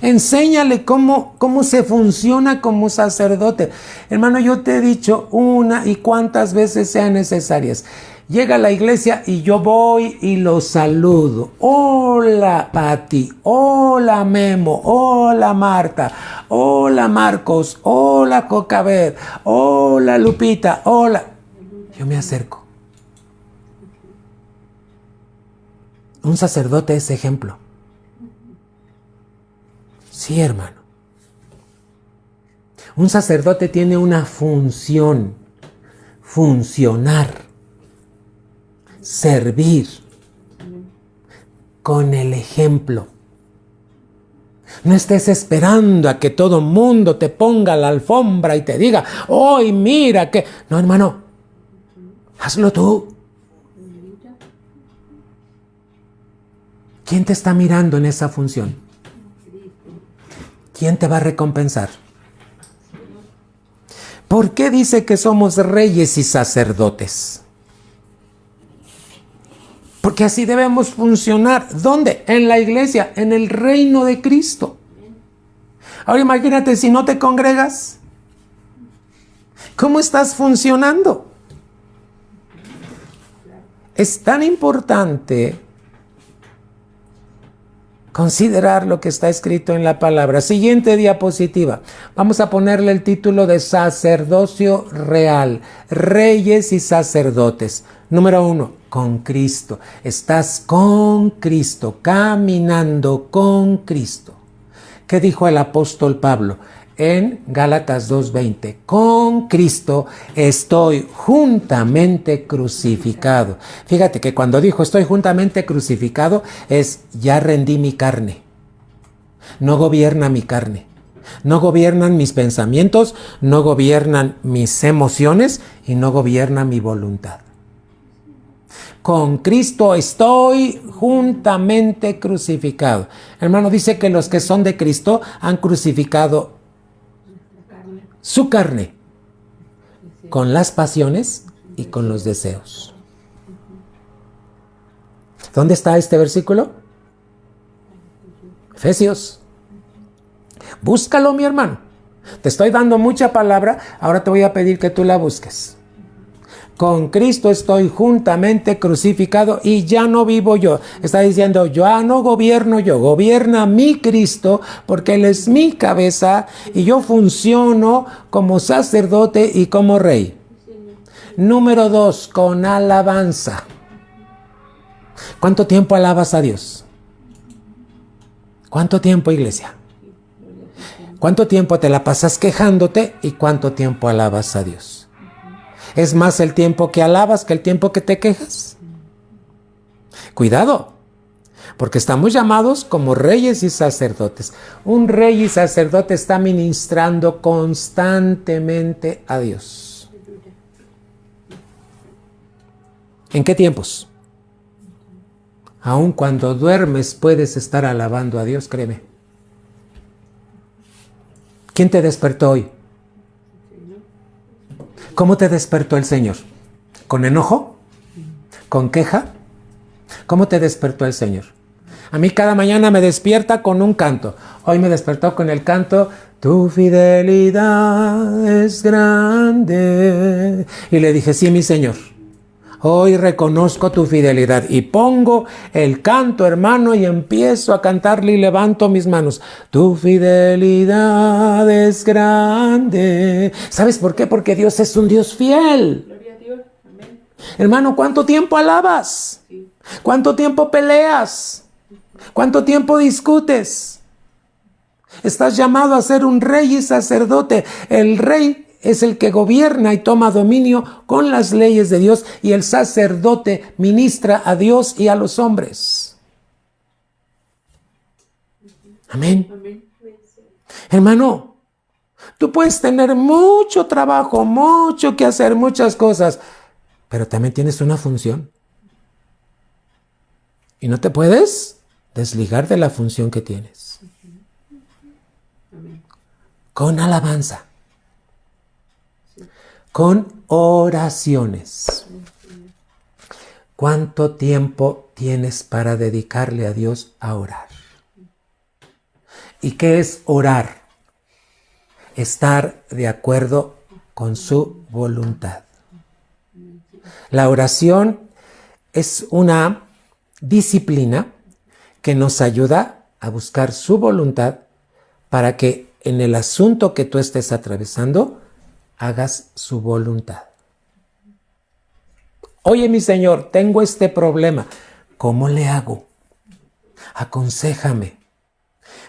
Enséñale cómo se funciona como sacerdote. Hermano, yo te he dicho una y cuantas veces sean necesarias. Llega a la iglesia y yo voy y lo saludo. Hola, Pati. Hola, Memo. Hola, Marta. Hola, Marcos. Hola, Cocabet. Hola, Lupita. Hola. Yo me acerco. Un sacerdote es ejemplo. Sí, hermano. Un sacerdote tiene una función. Funcionar. Servir con el ejemplo. No estés esperando a que todo el mundo te ponga la alfombra y te diga, ¡ay, mira que! No, hermano, hazlo tú. ¿Quién te está mirando en esa función? ¿Quién te va a recompensar? ¿Por qué dice que somos reyes y sacerdotes? Porque así debemos funcionar. ¿Dónde? En la iglesia, en el reino de Cristo. Ahora imagínate si no te congregas. ¿Cómo estás funcionando? Es tan importante considerar lo que está escrito en la palabra. Siguiente diapositiva. Vamos a ponerle el título de sacerdocio real. Reyes y sacerdotes. Número 1, con Cristo. Estás con Cristo, caminando con Cristo. ¿Qué dijo el apóstol Pablo? En Gálatas 2:20, con Cristo estoy juntamente crucificado. Fíjate que cuando dijo estoy juntamente crucificado es ya rendí mi carne. No gobierna mi carne. No gobiernan mis pensamientos, no gobiernan mis emociones y no gobierna mi voluntad. Con Cristo estoy juntamente crucificado. Hermano, dice que los que son de Cristo han crucificado su carne con las pasiones y con los deseos. ¿Dónde está este versículo? Efesios. Búscalo, mi hermano. Te estoy dando mucha palabra, ahora te voy a pedir que tú la busques. Con Cristo estoy juntamente crucificado y ya no vivo yo. Está diciendo, ya no gobierno yo, gobierna mi Cristo porque Él es mi cabeza y yo funciono como sacerdote y como rey. Número 2, con alabanza. ¿Cuánto tiempo alabas a Dios? ¿Cuánto tiempo, iglesia? ¿Cuánto tiempo te la pasas quejándote y cuánto tiempo alabas a Dios? ¿Es más el tiempo que alabas que el tiempo que te quejas? Cuidado, porque estamos llamados como reyes y sacerdotes. Un rey y sacerdote está ministrando constantemente a Dios. ¿En qué tiempos? Aun cuando duermes puedes estar alabando a Dios, créeme. ¿Quién te despertó hoy? ¿Cómo te despertó el Señor? ¿Con enojo? ¿Con queja? ¿Cómo te despertó el Señor? A mí cada mañana me despierta con un canto. Hoy me despertó con el canto, tu fidelidad es grande. Y le dije, sí, mi Señor, hoy reconozco tu fidelidad. Y pongo el canto, hermano, y empiezo a cantarle y levanto mis manos. Tu fidelidad es grande. ¿Sabes por qué? Porque Dios es un Dios fiel. Gloria a Dios. Amén. Hermano, ¿cuánto tiempo alabas? Sí. ¿Cuánto tiempo peleas? ¿Cuánto tiempo discutes? Estás llamado a ser un rey y sacerdote. El rey es el que gobierna y toma dominio con las leyes de Dios y el sacerdote ministra a Dios y a los hombres. Amén. Amén. Hermano, tú puedes tener mucho trabajo, mucho que hacer, muchas cosas, pero también tienes una función. Y no te puedes desligar de la función que tienes. Con alabanza. Con oraciones. ¿Cuánto tiempo tienes para dedicarle a Dios a orar? ¿Y qué es orar? Estar de acuerdo con su voluntad. La oración es una disciplina que nos ayuda a buscar su voluntad para que en el asunto que tú estés atravesando hagas su voluntad. Oye, mi Señor, tengo este problema. ¿Cómo le hago? Aconséjame.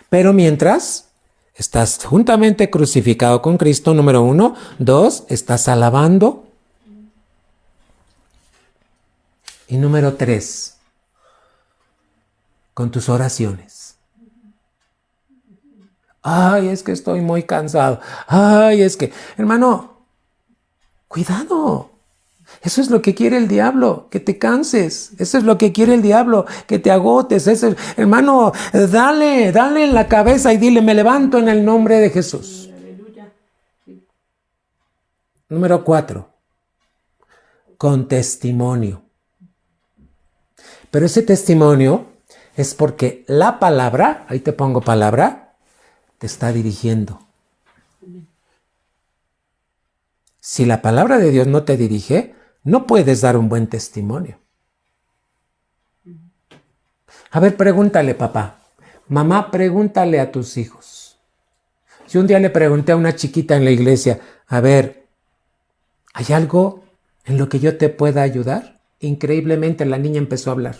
Pero mientras, estás juntamente crucificado con Cristo, número 1. 2, estás alabando. Y número 3, con tus oraciones. Ay, es que estoy muy cansado. Ay, es que, hermano, cuidado. Eso es lo que quiere el diablo, que te canses. Eso es lo que quiere el diablo, que te agotes. Hermano, dale en la cabeza y dile, me levanto en el nombre de Jesús. Aleluya. Sí. Número 4, con testimonio. Pero ese testimonio es porque la palabra, ahí te pongo palabra, te está dirigiendo. Si la palabra de Dios no te dirige, no puedes dar un buen testimonio. A ver, pregúntale, papá. Mamá, pregúntale a tus hijos. Yo un día le pregunté a una chiquita en la iglesia, a ver, ¿hay algo en lo que yo te pueda ayudar? Increíblemente la niña empezó a hablar.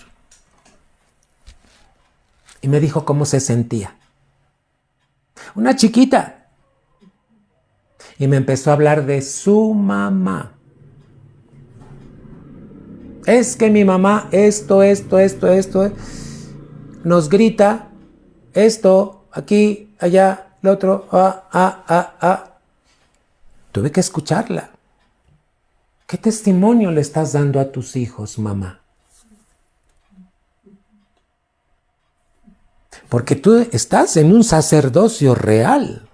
Y me dijo cómo se sentía. Una chiquita. Y me empezó a hablar de su mamá. Es que mi mamá esto, nos grita, esto, aquí, allá, lo otro, Tuve que escucharla. ¿Qué testimonio le estás dando a tus hijos, mamá? Porque tú estás en un sacerdocio real.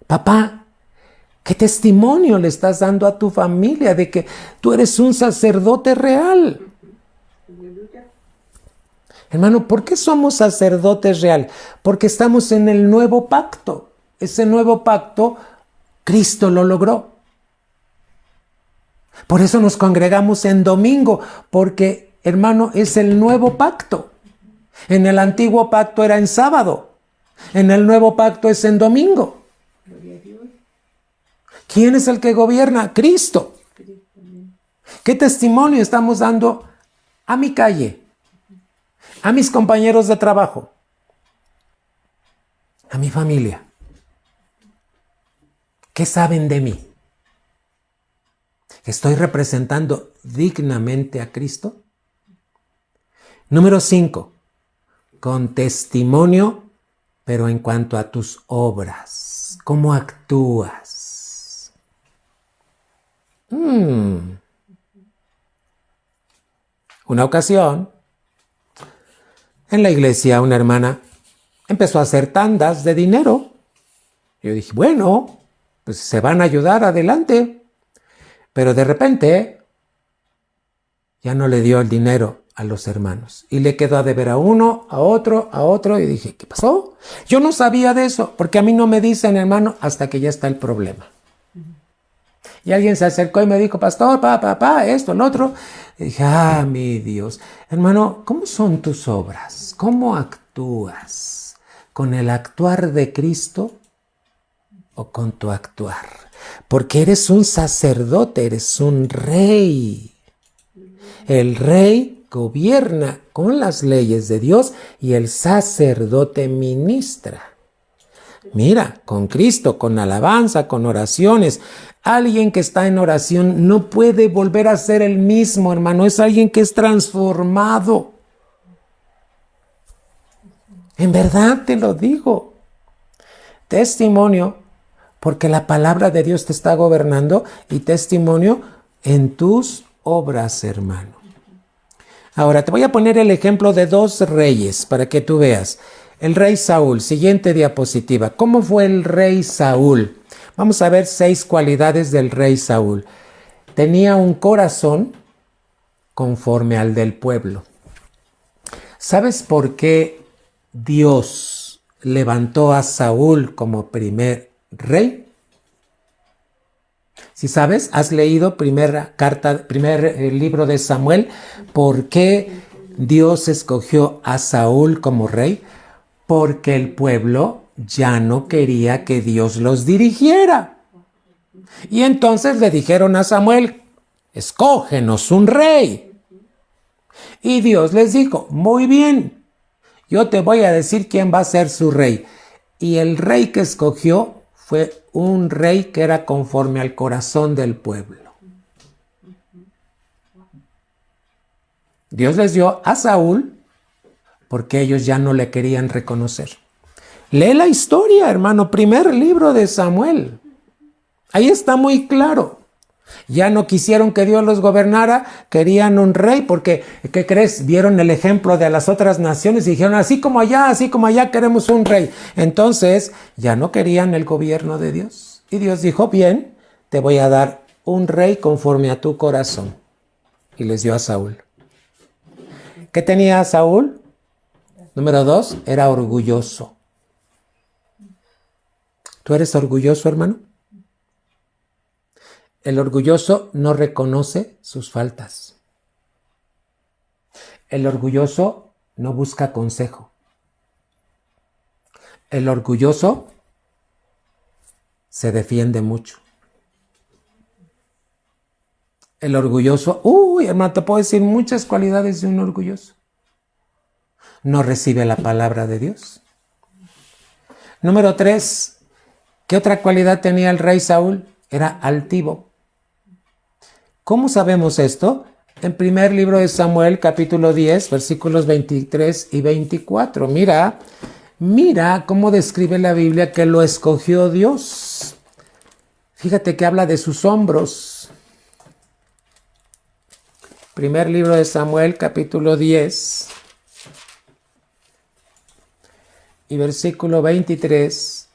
Papá, ¿qué testimonio le estás dando a tu familia de que tú eres un sacerdote real? Aleluya. Hermano, ¿por qué somos sacerdotes real? Porque estamos en el nuevo pacto. Ese nuevo pacto, Cristo lo logró. Por eso nos congregamos en domingo, porque, hermano, es el nuevo pacto. En el antiguo pacto era en sábado. En el nuevo pacto es en domingo. Gloria a Dios. ¿Quién es el que gobierna? Cristo. ¿Qué testimonio estamos dando a mi calle? A mis compañeros de trabajo, a mi familia. ¿Qué saben de mí? ¿Estoy representando dignamente a Cristo? Número 5, con testimonio, pero en cuanto a tus obras, ¿cómo actúas? Una ocasión, en la iglesia, una hermana empezó a hacer tandas de dinero. Yo dije, bueno, pues se van a ayudar, adelante. Pero de repente, ya no le dio el dinero a los hermanos. Y le quedó a deber a uno, a otro. Y dije, ¿qué pasó? Yo no sabía de eso, porque a mí no me dicen, hermano, hasta que ya está el problema. Y alguien se acercó y me dijo, pastor, esto, lo otro. Y dije, mi Dios. Hermano, ¿cómo son tus obras? ¿Cómo actúas? ¿Con el actuar de Cristo o con tu actuar? Porque eres un sacerdote, eres un rey. El rey gobierna con las leyes de Dios y el sacerdote ministra. Mira, con Cristo, con alabanza, con oraciones. Alguien que está en oración no puede volver a ser el mismo, hermano. Es alguien que es transformado. En verdad te lo digo. Testimonio, porque la palabra de Dios te está gobernando, y testimonio en tus obras, hermano. Ahora te voy a poner el ejemplo de 2 reyes para que tú veas. El rey Saúl, siguiente diapositiva. ¿Cómo fue el rey Saúl? Vamos a ver 6 cualidades del rey Saúl. Tenía un corazón conforme al del pueblo. ¿Sabes por qué Dios levantó a Saúl como primer rey? Si sabes, has leído primer libro de Samuel. ¿Por qué Dios escogió a Saúl como rey? Porque el pueblo ya no quería que Dios los dirigiera. Y entonces le dijeron a Samuel, escógenos un rey. Y Dios les dijo, muy bien, yo te voy a decir quién va a ser su rey. Y el rey que escogió fue un rey que era conforme al corazón del pueblo. Dios les dio a Saúl porque ellos ya no le querían reconocer. Lee la historia, hermano, primer libro de Samuel. Ahí está muy claro. Ya no quisieron que Dios los gobernara, querían un rey, porque, ¿qué crees? Vieron el ejemplo de las otras naciones y dijeron, así como allá queremos un rey. Entonces, ya no querían el gobierno de Dios. Y Dios dijo, bien, te voy a dar un rey conforme a tu corazón. Y les dio a Saúl. ¿Qué tenía Saúl? Número 2, era orgulloso. ¿Tú eres orgulloso, hermano? El orgulloso no reconoce sus faltas. El orgulloso no busca consejo. El orgulloso se defiende mucho. El orgulloso, hermano, te puedo decir muchas cualidades de un orgulloso. No recibe la palabra de Dios. Número 3, ¿qué otra cualidad tenía el rey Saúl? Era altivo. ¿Cómo sabemos esto? En primer libro de Samuel, capítulo 10, versículos 23 y 24. Mira cómo describe la Biblia que lo escogió Dios. Fíjate que habla de sus hombros. Primer libro de Samuel, capítulo 10 y versículo 23.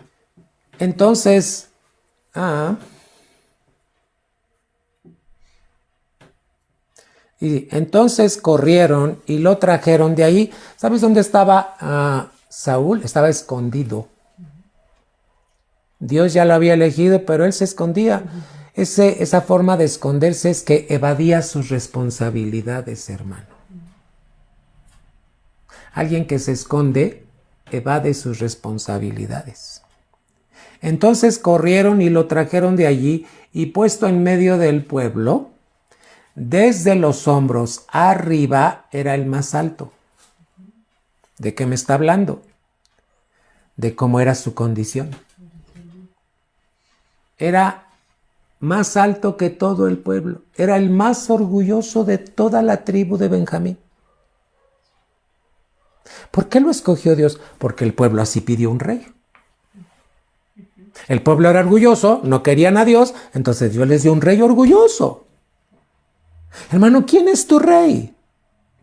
Entonces, y entonces corrieron y lo trajeron de ahí. ¿Sabes dónde estaba Saúl? Estaba escondido. Dios ya lo había elegido, pero él se escondía. Esa forma de esconderse es que evadía sus responsabilidades, hermano. Alguien que se esconde evade sus responsabilidades. Entonces corrieron y lo trajeron de allí y puesto en medio del pueblo, desde los hombros arriba era el más alto. ¿De qué me está hablando? De cómo era su condición. Era más alto que todo el pueblo. Era el más orgulloso de toda la tribu de Benjamín. ¿Por qué lo escogió Dios? Porque el pueblo así pidió un rey. El pueblo era orgulloso, no querían a Dios, entonces Dios les dio un rey orgulloso. Hermano, ¿quién es tu rey?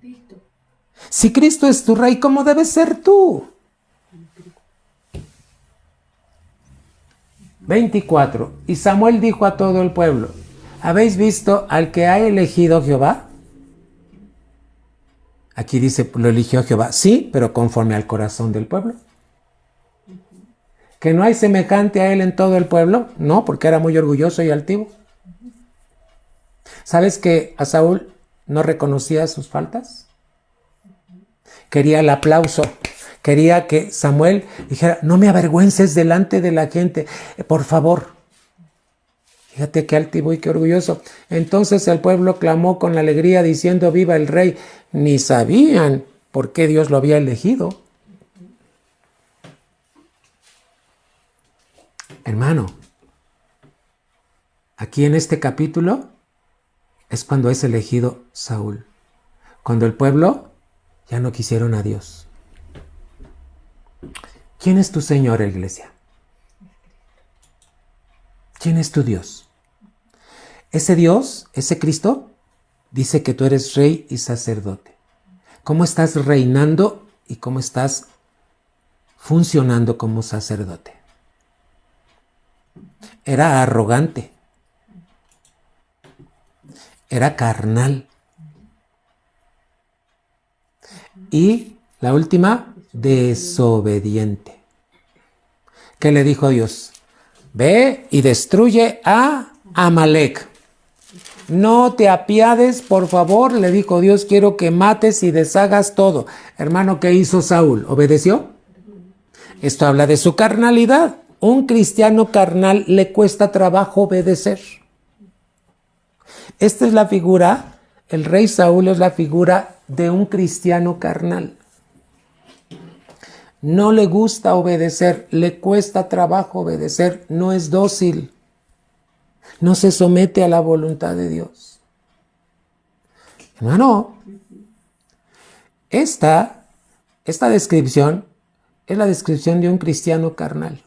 Cristo. Si Cristo es tu rey, ¿cómo debes ser tú? 24. Y Samuel dijo a todo el pueblo, ¿habéis visto al que ha elegido Jehová? Aquí dice, lo eligió Jehová. Sí, pero conforme al corazón del pueblo. ¿Que no hay semejante a él en todo el pueblo? No, porque era muy orgulloso y altivo. ¿Sabes que a Saúl no reconocía sus faltas? Quería el aplauso. Quería que Samuel dijera, no me avergüences delante de la gente, por favor. Fíjate qué altivo y qué orgulloso. Entonces el pueblo clamó con alegría diciendo, viva el rey. Ni sabían por qué Dios lo había elegido. Hermano, aquí en este capítulo es cuando es elegido Saúl. Cuando el pueblo ya no quisieron a Dios. ¿Quién es tu Señor, iglesia? ¿Quién es tu Dios? Ese Dios, ese Cristo, dice que tú eres rey y sacerdote. ¿Cómo estás reinando y cómo estás funcionando como sacerdote? Era arrogante. Era carnal. Y la última, desobediente. ¿Qué le dijo Dios? Ve y destruye a Amalec. No te apiades, por favor, le dijo Dios, quiero que mates y deshagas todo. Hermano, ¿qué hizo Saúl? ¿Obedeció? Esto habla de su carnalidad. Un cristiano carnal le cuesta trabajo obedecer. Esta es la figura, el rey Saúl es la figura de un cristiano carnal. No le gusta obedecer, le cuesta trabajo obedecer, no es dócil, no se somete a la voluntad de Dios. Hermano, esta esta descripción es la descripción de un cristiano carnal.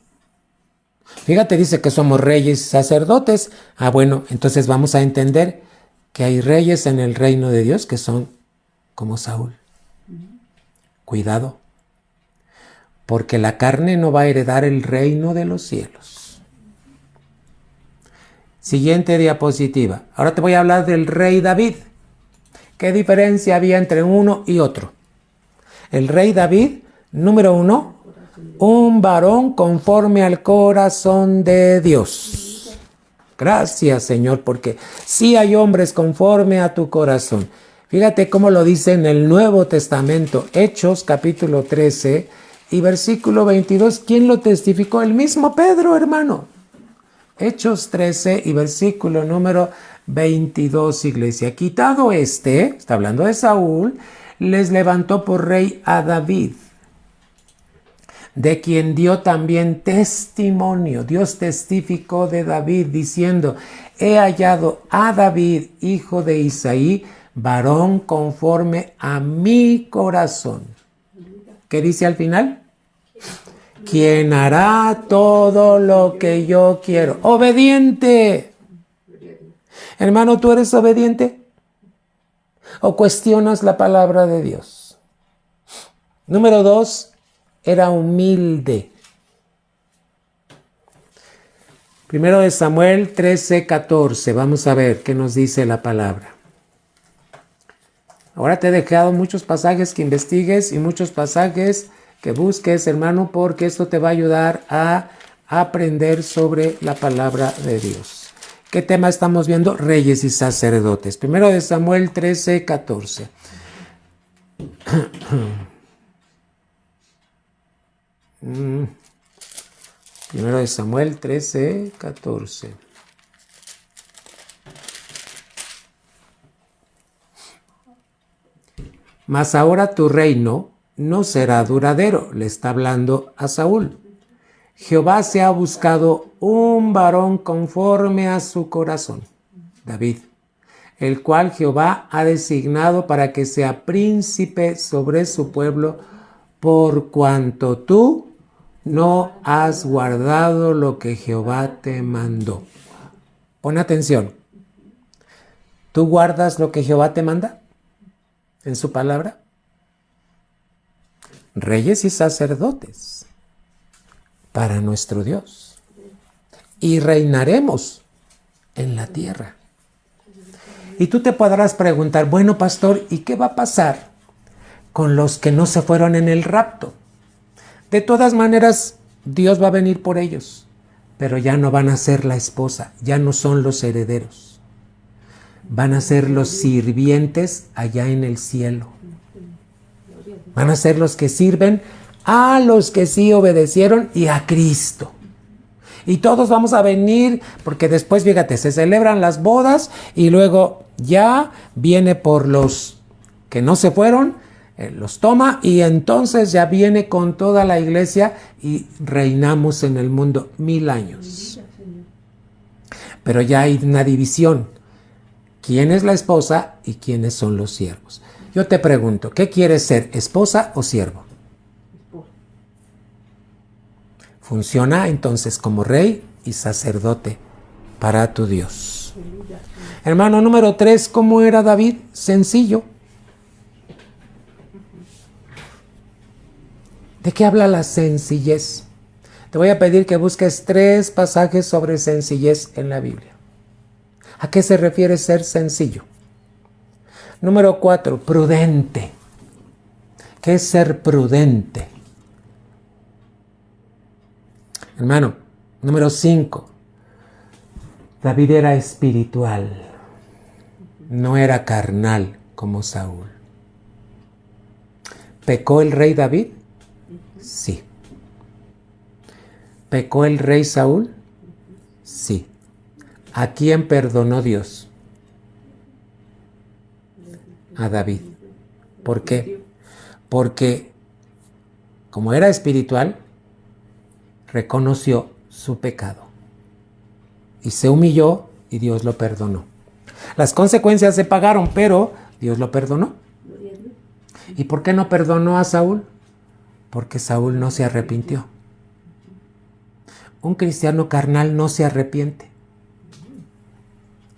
Fíjate, dice que somos reyes y sacerdotes. Bueno, entonces vamos a entender que hay reyes en el reino de Dios que son como Saúl. Cuidado, porque la carne no va a heredar el reino de los cielos. Siguiente diapositiva. Ahora te voy a hablar del rey David. ¿Qué diferencia había entre uno y otro? El rey David, número 1, un varón conforme al corazón de Dios. Gracias, Señor, porque sí hay hombres conforme a tu corazón. Fíjate cómo lo dice en el Nuevo Testamento, Hechos capítulo 13 y versículo 22. ¿Quién lo testificó? El mismo Pedro, hermano. Hechos 13 y versículo número 22, iglesia. Quitado está hablando de Saúl, les levantó por rey a David, de quien dio también testimonio. Dios testificó de David diciendo: he hallado a David, hijo de Isaí, varón conforme a mi corazón. ¿Qué dice al final? Quien hará todo lo que yo quiero. Obediente. Hermano, ¿tú eres obediente? ¿O cuestionas la palabra de Dios? Número 2, era humilde. Primero de Samuel 13:14. Vamos a ver qué nos dice la palabra. Ahora te he dejado muchos pasajes que investigues y muchos pasajes que busques, hermano, porque esto te va a ayudar a aprender sobre la palabra de Dios. ¿Qué tema estamos viendo? Reyes y sacerdotes. Primero de Samuel 13:14. Primero de Samuel 13:14. Mas ahora tu reino no será duradero, le está hablando a Saúl. Jehová se ha buscado un varón conforme a su corazón, David, el cual Jehová ha designado para que sea príncipe sobre su pueblo, por cuanto tú no has guardado lo que Jehová te mandó. Pon atención. ¿Tú guardas lo que Jehová te manda en su palabra? Reyes y sacerdotes para nuestro Dios, y reinaremos en la tierra. Y tú te podrás preguntar: bueno, pastor, ¿y qué va a pasar con los que no se fueron en el rapto? De todas maneras, Dios va a venir por ellos, pero ya no van a ser la esposa, ya no son los herederos, van a ser los sirvientes allá en el cielo. Van a ser los que sirven a los que sí obedecieron y a Cristo. Y todos vamos a venir, porque después, fíjate, se celebran las bodas y luego ya viene por los que no se fueron, los toma y entonces ya viene con toda la iglesia y reinamos en el mundo 1000 años. Pero ya hay una división. ¿Quién es la esposa y quiénes son los siervos? Yo te pregunto, ¿qué quieres ser, esposa o siervo? Funciona entonces como rey y sacerdote para tu Dios. Hermano, número 3, ¿cómo era David? Sencillo. ¿De qué habla la sencillez? Te voy a pedir que busques 3 pasajes sobre sencillez en la Biblia. ¿A qué se refiere ser sencillo? Número 4, prudente. ¿Qué es ser prudente? Hermano, número 5, David era espiritual, no era carnal como Saúl. ¿Pecó el rey David? Sí. ¿Pecó el rey Saúl? Sí. ¿A quién perdonó Dios? A David. ¿Por qué? Porque como era espiritual, reconoció su pecado y se humilló y Dios lo perdonó. Las consecuencias se pagaron, pero Dios lo perdonó. ¿Y por qué no perdonó a Saúl? Porque Saúl no se arrepintió. Un cristiano carnal no se arrepiente.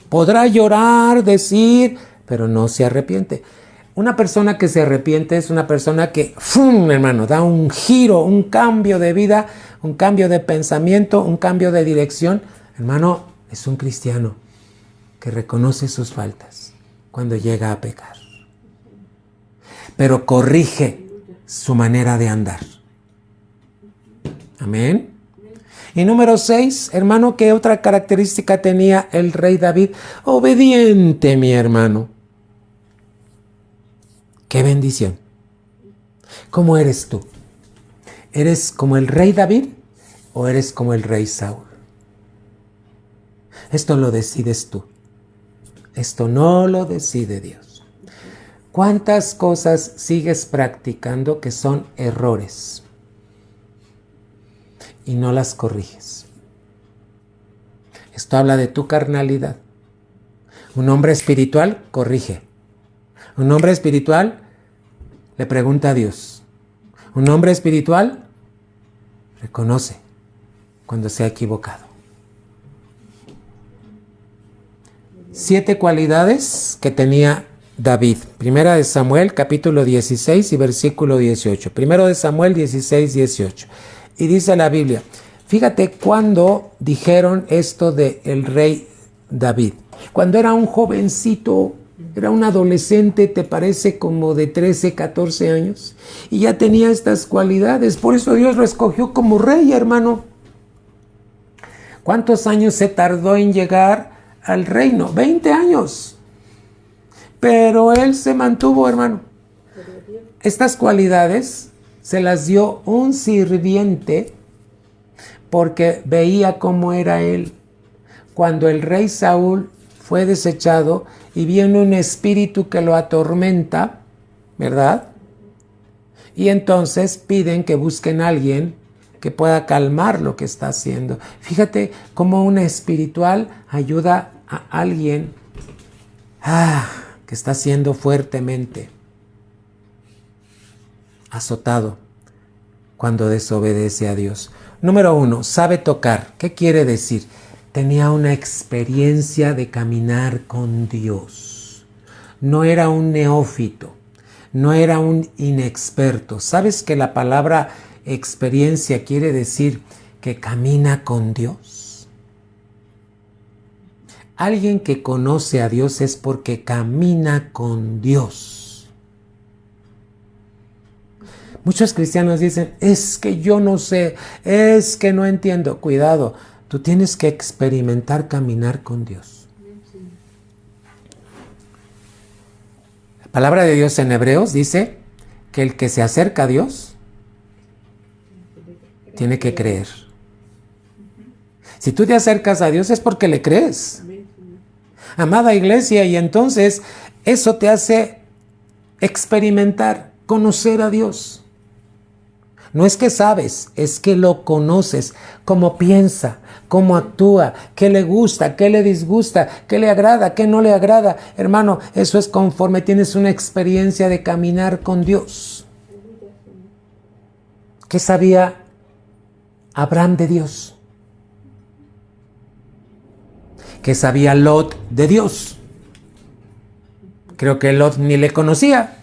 Podrá llorar, decir, pero no se arrepiente. Una persona que se arrepiente es una persona que, ¡fum!, hermano, da un giro, un cambio de vida, un cambio de pensamiento, un cambio de dirección. Hermano, es un cristiano que reconoce sus faltas cuando llega a pecar, pero corrige su manera de andar. Amén. Y número 6, hermano, ¿qué otra característica tenía el rey David? Obediente, mi hermano. ¡Qué bendición! ¿Cómo eres tú? ¿Eres como el rey David o eres como el rey Saúl? Esto lo decides tú. Esto no lo decide Dios. ¿Cuántas cosas sigues practicando que son errores y no las corriges? Esto habla de tu carnalidad. Un hombre espiritual corrige. Un hombre espiritual le pregunta a Dios. Un hombre espiritual reconoce cuando se ha equivocado. 7 cualidades que tenía David. Primera de Samuel, capítulo 16 y versículo 18. Primero de Samuel 16, 18. Y dice la Biblia, fíjate cuando dijeron esto del rey David. Cuando era un jovencito, era un adolescente, te parece como de 13, 14 años, y ya tenía estas cualidades. Por eso Dios lo escogió como rey, hermano. ¿Cuántos años se tardó en llegar al reino? 20 años. Pero él se mantuvo, hermano. Estas cualidades se las dio un sirviente porque veía cómo era él. Cuando el rey Saúl fue desechado y viene un espíritu que lo atormenta, ¿verdad? Y entonces piden que busquen a alguien que pueda calmar lo que está haciendo. Fíjate cómo una espiritual ayuda a alguien que está siendo fuertemente azotado cuando desobedece a Dios. Número 1, sabe tocar. ¿Qué quiere decir? Tenía una experiencia de caminar con Dios. No era un neófito, no era un inexperto. ¿Sabes que la palabra experiencia quiere decir que camina con Dios? Alguien que conoce a Dios es porque camina con Dios. Muchos cristianos dicen, es que yo no sé, es que no entiendo. Cuidado, tú tienes que experimentar caminar con Dios. La palabra de Dios en Hebreos dice que el que se acerca a Dios tiene que creer. Si tú te acercas a Dios es porque le crees. Amada iglesia, y entonces eso te hace experimentar, conocer a Dios. No es que sabes, es que lo conoces, cómo piensa, cómo actúa, qué le gusta, qué le disgusta, qué le agrada, qué no le agrada. Hermano, eso es conforme tienes una experiencia de caminar con Dios. ¿Qué sabía Abraham de Dios? ¿Qué sabía Lot de Dios? Creo que Lot ni le conocía,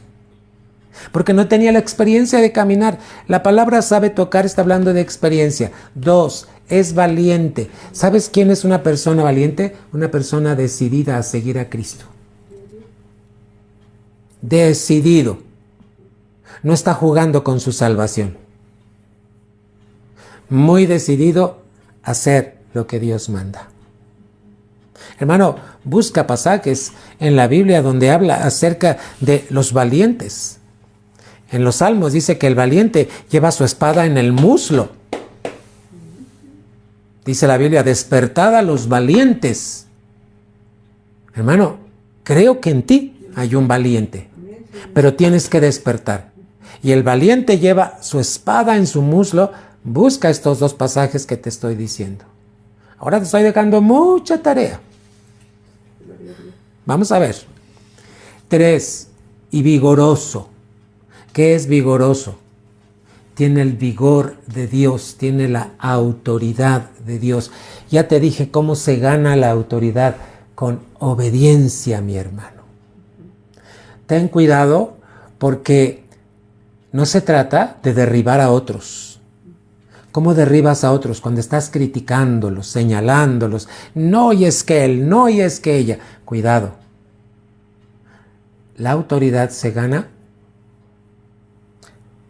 porque no tenía la experiencia de caminar. La palabra sabe tocar está hablando de experiencia. 2, es valiente. ¿Sabes quién es una persona valiente? Una persona decidida a seguir a Cristo. Decidido. No está jugando con su salvación. Muy decidido a hacer lo que Dios manda. Hermano, busca pasajes en la Biblia donde habla acerca de los valientes. En los Salmos dice que el valiente lleva su espada en el muslo. Dice la Biblia, despertad a los valientes. Hermano, creo que en ti hay un valiente, pero tienes que despertar. Y el valiente lleva su espada en su muslo. Busca estos 2 pasajes que te estoy diciendo. Ahora te estoy dejando mucha tarea. Vamos a ver. 3, y vigoroso. ¿Qué es vigoroso? tiene el vigor de Dios, tiene la autoridad de Dios. Ya te dije cómo se gana la autoridad, con obediencia, mi hermano. Ten cuidado, porque no se trata de derribar a otros. ¿Cómo derribas a otros? Cuando estás criticándolos, señalándolos. No, y es que él, no, y es que ella. Cuidado. La autoridad se gana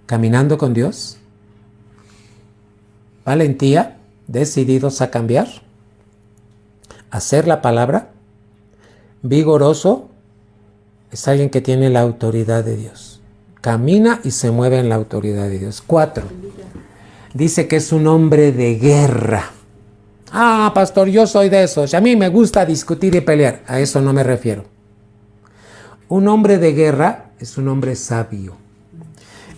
caminando con Dios, valentía, decididos a cambiar, hacer la palabra, vigoroso, es alguien que tiene la autoridad de Dios. Camina y se mueve en la autoridad de Dios. 4. Dice que es un hombre de guerra. Ah, pastor, yo soy de esos. A mí me gusta discutir y pelear. A eso no me refiero. Un hombre de guerra es un hombre sabio.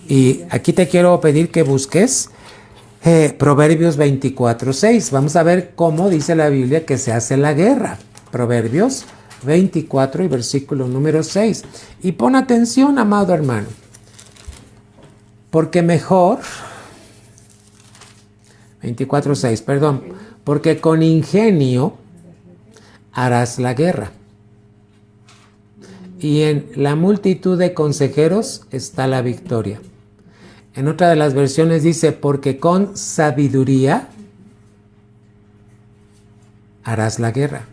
Y aquí te quiero pedir que busques Proverbios 24:6. Vamos a ver cómo dice la Biblia que se hace la guerra. Proverbios 24 y versículo número 6. Y pon atención, amado hermano. Porque mejor, 24:6, perdón, porque con ingenio harás la guerra. Y en la multitud de consejeros está la victoria. En otra de las versiones dice, porque con sabiduría harás la guerra.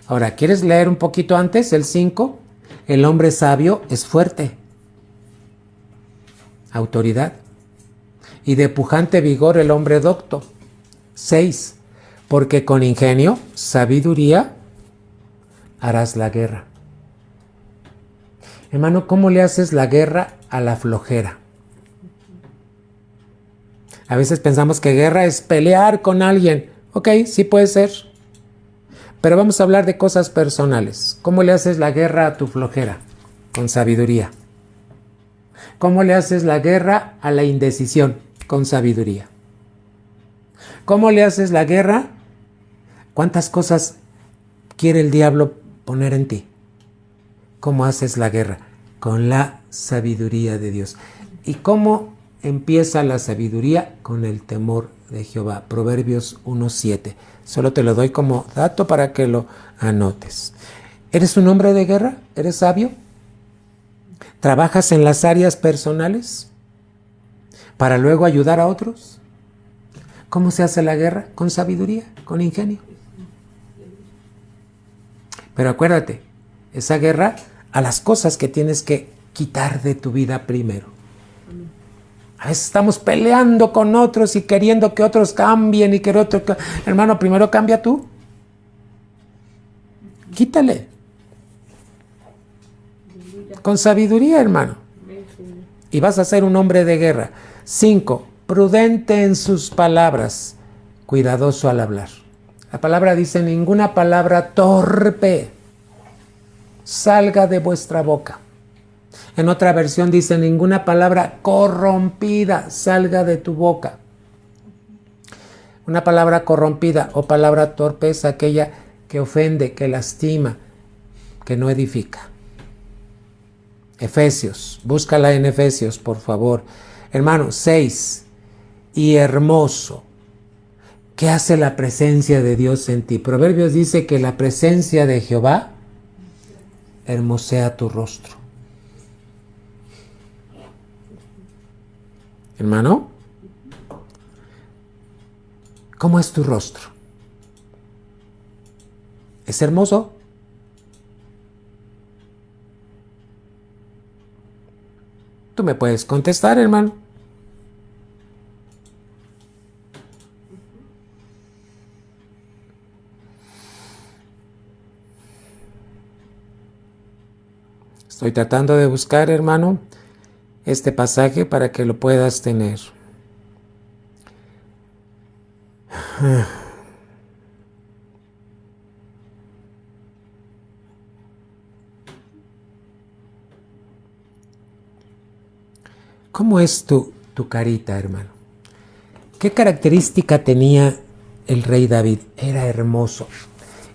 Ahora, ¿quieres leer un poquito antes? El 5. El hombre sabio es fuerte. Autoridad. Y de pujante vigor el hombre docto. 6. Porque con ingenio, sabiduría, harás la guerra. Hermano, ¿cómo le haces la guerra a la flojera? A veces pensamos que guerra es pelear con alguien. Ok, sí puede ser. Pero vamos a hablar de cosas personales. ¿Cómo le haces la guerra a tu flojera? Con sabiduría. ¿Cómo le haces la guerra a la indecisión? Con sabiduría. ¿Cómo le haces la guerra? ¿Cuántas cosas quiere el diablo poner en ti? ¿Cómo haces la guerra? Con la sabiduría de Dios. ¿Y cómo empieza la sabiduría? Con el temor de Jehová. Proverbios 1:7. Solo te lo doy como dato para que lo anotes. ¿Eres un hombre de guerra? ¿Eres sabio? ¿Trabajas en las áreas personales para luego ayudar a otros? ¿Cómo se hace la guerra? Con sabiduría, con ingenio. Pero acuérdate, esa guerra a las cosas que tienes que quitar de tu vida primero. A veces estamos peleando con otros y queriendo que otros cambien y que otros... Hermano, primero cambia tú. Quítale. Con sabiduría, hermano. Y vas a ser un hombre de guerra. 5. Prudente en sus palabras, cuidadoso al hablar. La palabra dice, ninguna palabra torpe salga de vuestra boca. En otra versión dice, ninguna palabra corrompida salga de tu boca. Una palabra corrompida o palabra torpe es aquella que ofende, que lastima, que no edifica. Efesios, búscala en Efesios, por favor. Hermano, 6. Y hermoso. ¿Qué hace la presencia de Dios en ti? Proverbios dice que la presencia de Jehová hermosea tu rostro. Hermano, ¿cómo es tu rostro? ¿Es hermoso? Tú me puedes contestar, hermano. Estoy tratando de buscar, hermano, este pasaje para que lo puedas tener. ¿Cómo es tu carita, hermano? ¿Qué característica tenía el rey David? Era hermoso.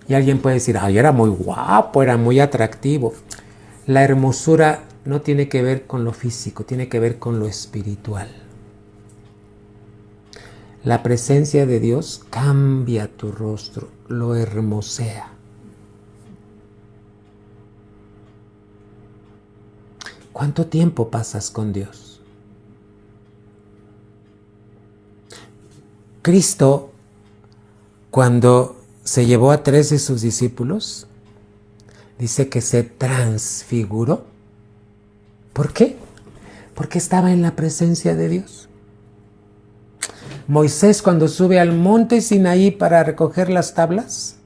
Y alguien puede decir, ay, era muy guapo, era muy atractivo. La hermosura no tiene que ver con lo físico, tiene que ver con lo espiritual. La presencia de Dios cambia tu rostro, lo hermosea. ¿Cuánto tiempo pasas con Dios? Cristo, cuando se llevó a 3 de sus discípulos, dice que se transfiguró. ¿Por qué? Porque estaba en la presencia de Dios. Moisés, cuando sube al monte Sinaí para recoger las tablas,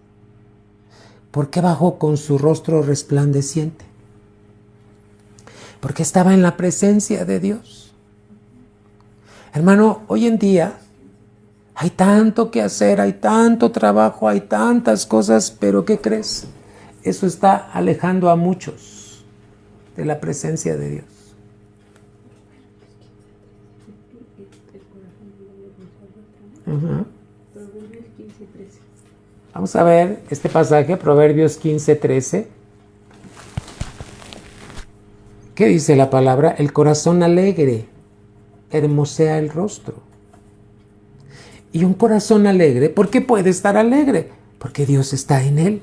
¿por qué bajó con su rostro resplandeciente? Porque estaba en la presencia de Dios. Hermano, hoy en día hay tanto que hacer, hay tanto trabajo, hay tantas cosas, pero ¿qué crees? Eso está alejando a muchos de la presencia de Dios. Proverbios 15:13. Vamos a ver este pasaje, Proverbios 15:13. ¿Qué dice la palabra? El corazón alegre hermosea el rostro. Y un corazón alegre, ¿por qué puede estar alegre? Porque Dios está en él.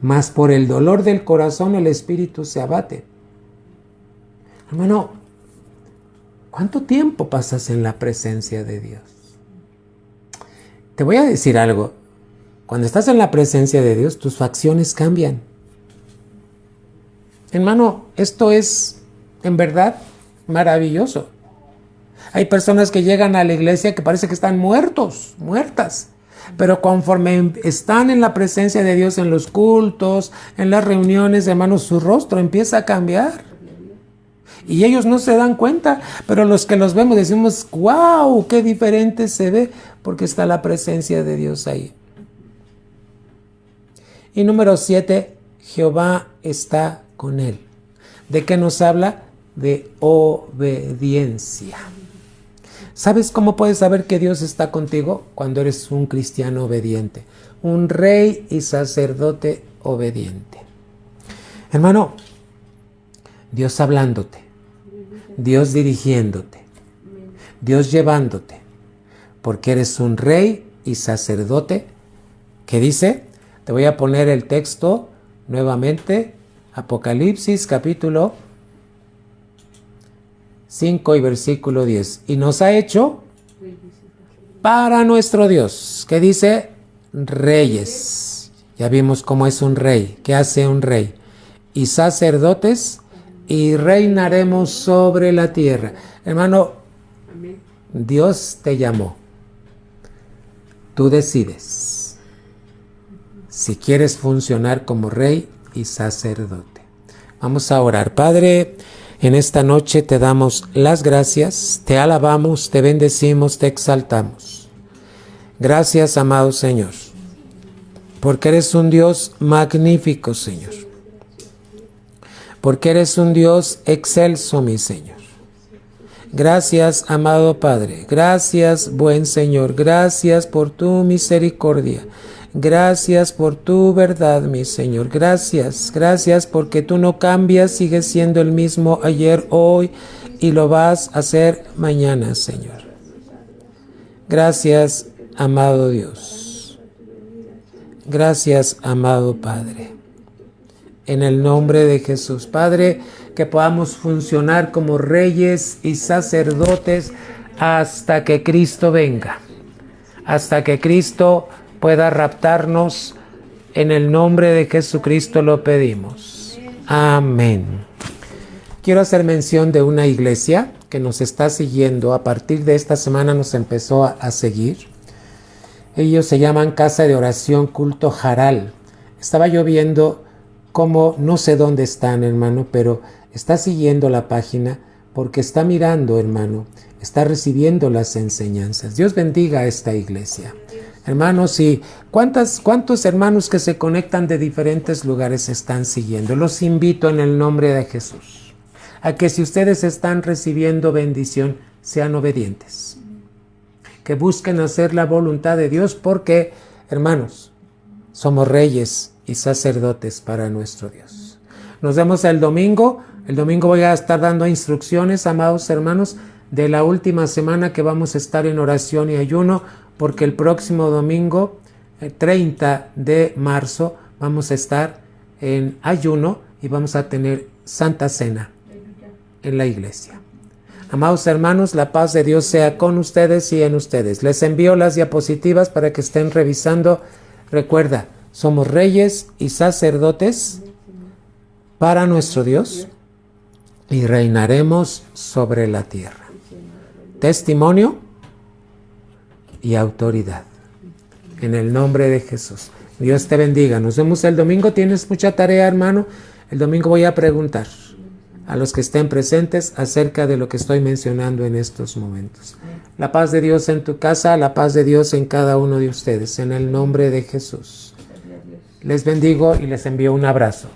Mas por el dolor del corazón el espíritu se abate. Hermano, ¿cuánto tiempo pasas en la presencia de Dios? Te voy a decir algo. Cuando estás en la presencia de Dios, tus facciones cambian. Hermano, esto es en verdad maravilloso. Hay personas que llegan a la iglesia que parece que están muertas. Pero conforme están en la presencia de Dios, en los cultos, en las reuniones, hermanos, su rostro empieza a cambiar. Y ellos no se dan cuenta, pero los que los vemos decimos, wow, qué diferente se ve, porque está la presencia de Dios ahí. Y número 7, Jehová está con él. ¿De qué nos habla? De obediencia. ¿Sabes cómo puedes saber que Dios está contigo? Cuando eres un cristiano obediente, un rey y sacerdote obediente. Hermano, Dios hablándote, Dios dirigiéndote, Dios llevándote, porque eres un rey y sacerdote. ¿Qué dice? Te voy a poner el texto nuevamente, Apocalipsis capítulo 5 y versículo 10. Y nos ha hecho para nuestro Dios. ¿Qué dice? Reyes. Ya vimos cómo es un rey. ¿Qué hace un rey? Y sacerdotes, y reinaremos sobre la tierra. Hermano, Dios te llamó. Tú decides si quieres funcionar como rey y sacerdote. Vamos a orar. Padre, en esta noche te damos las gracias, te alabamos, te bendecimos, te exaltamos. Gracias, amado Señor, porque eres un Dios magnífico, Señor. Porque eres un Dios excelso, mi Señor. Gracias, amado Padre. Gracias, buen Señor. Gracias por tu misericordia. Gracias por tu verdad, mi Señor. Gracias, gracias porque tú no cambias, sigues siendo el mismo ayer, hoy y lo vas a hacer mañana, Señor. Gracias, amado Dios. Gracias, amado Padre. En el nombre de Jesús, Padre, que podamos funcionar como reyes y sacerdotes hasta que Cristo venga, hasta que Cristo pueda raptarnos. En el nombre de Jesucristo lo pedimos. Amén. Quiero hacer mención de una iglesia que nos está siguiendo. A partir de esta semana nos empezó a seguir. Ellos se llaman Casa de Oración Culto Jaral. Estaba yo viendo cómo, no sé dónde están, hermano, pero está siguiendo la página porque está mirando, hermano, está recibiendo las enseñanzas. Dios bendiga a esta iglesia. Hermanos, y ¿cuántos hermanos que se conectan de diferentes lugares están siguiendo? Los invito en el nombre de Jesús a que si ustedes están recibiendo bendición, sean obedientes. Que busquen hacer la voluntad de Dios porque, hermanos, somos reyes y sacerdotes para nuestro Dios. Nos vemos el domingo. El domingo voy a estar dando instrucciones, amados hermanos, de la última semana que vamos a estar en oración y ayuno, porque el próximo domingo, 30 de marzo, vamos a estar en ayuno y vamos a tener Santa Cena en la iglesia. Amados hermanos, la paz de Dios sea con ustedes y en ustedes. Les envío las diapositivas para que estén revisando. Recuerda, somos reyes y sacerdotes para nuestro Dios y reinaremos sobre la tierra. Testimonio y autoridad. En el nombre de Jesús. Dios te bendiga. Nos vemos el domingo. Tienes mucha tarea, hermano. El domingo voy a preguntar a los que estén presentes acerca de lo que estoy mencionando en estos momentos. La paz de Dios en tu casa, la paz de Dios en cada uno de ustedes, en el nombre de Jesús. Les bendigo y les envío un abrazo.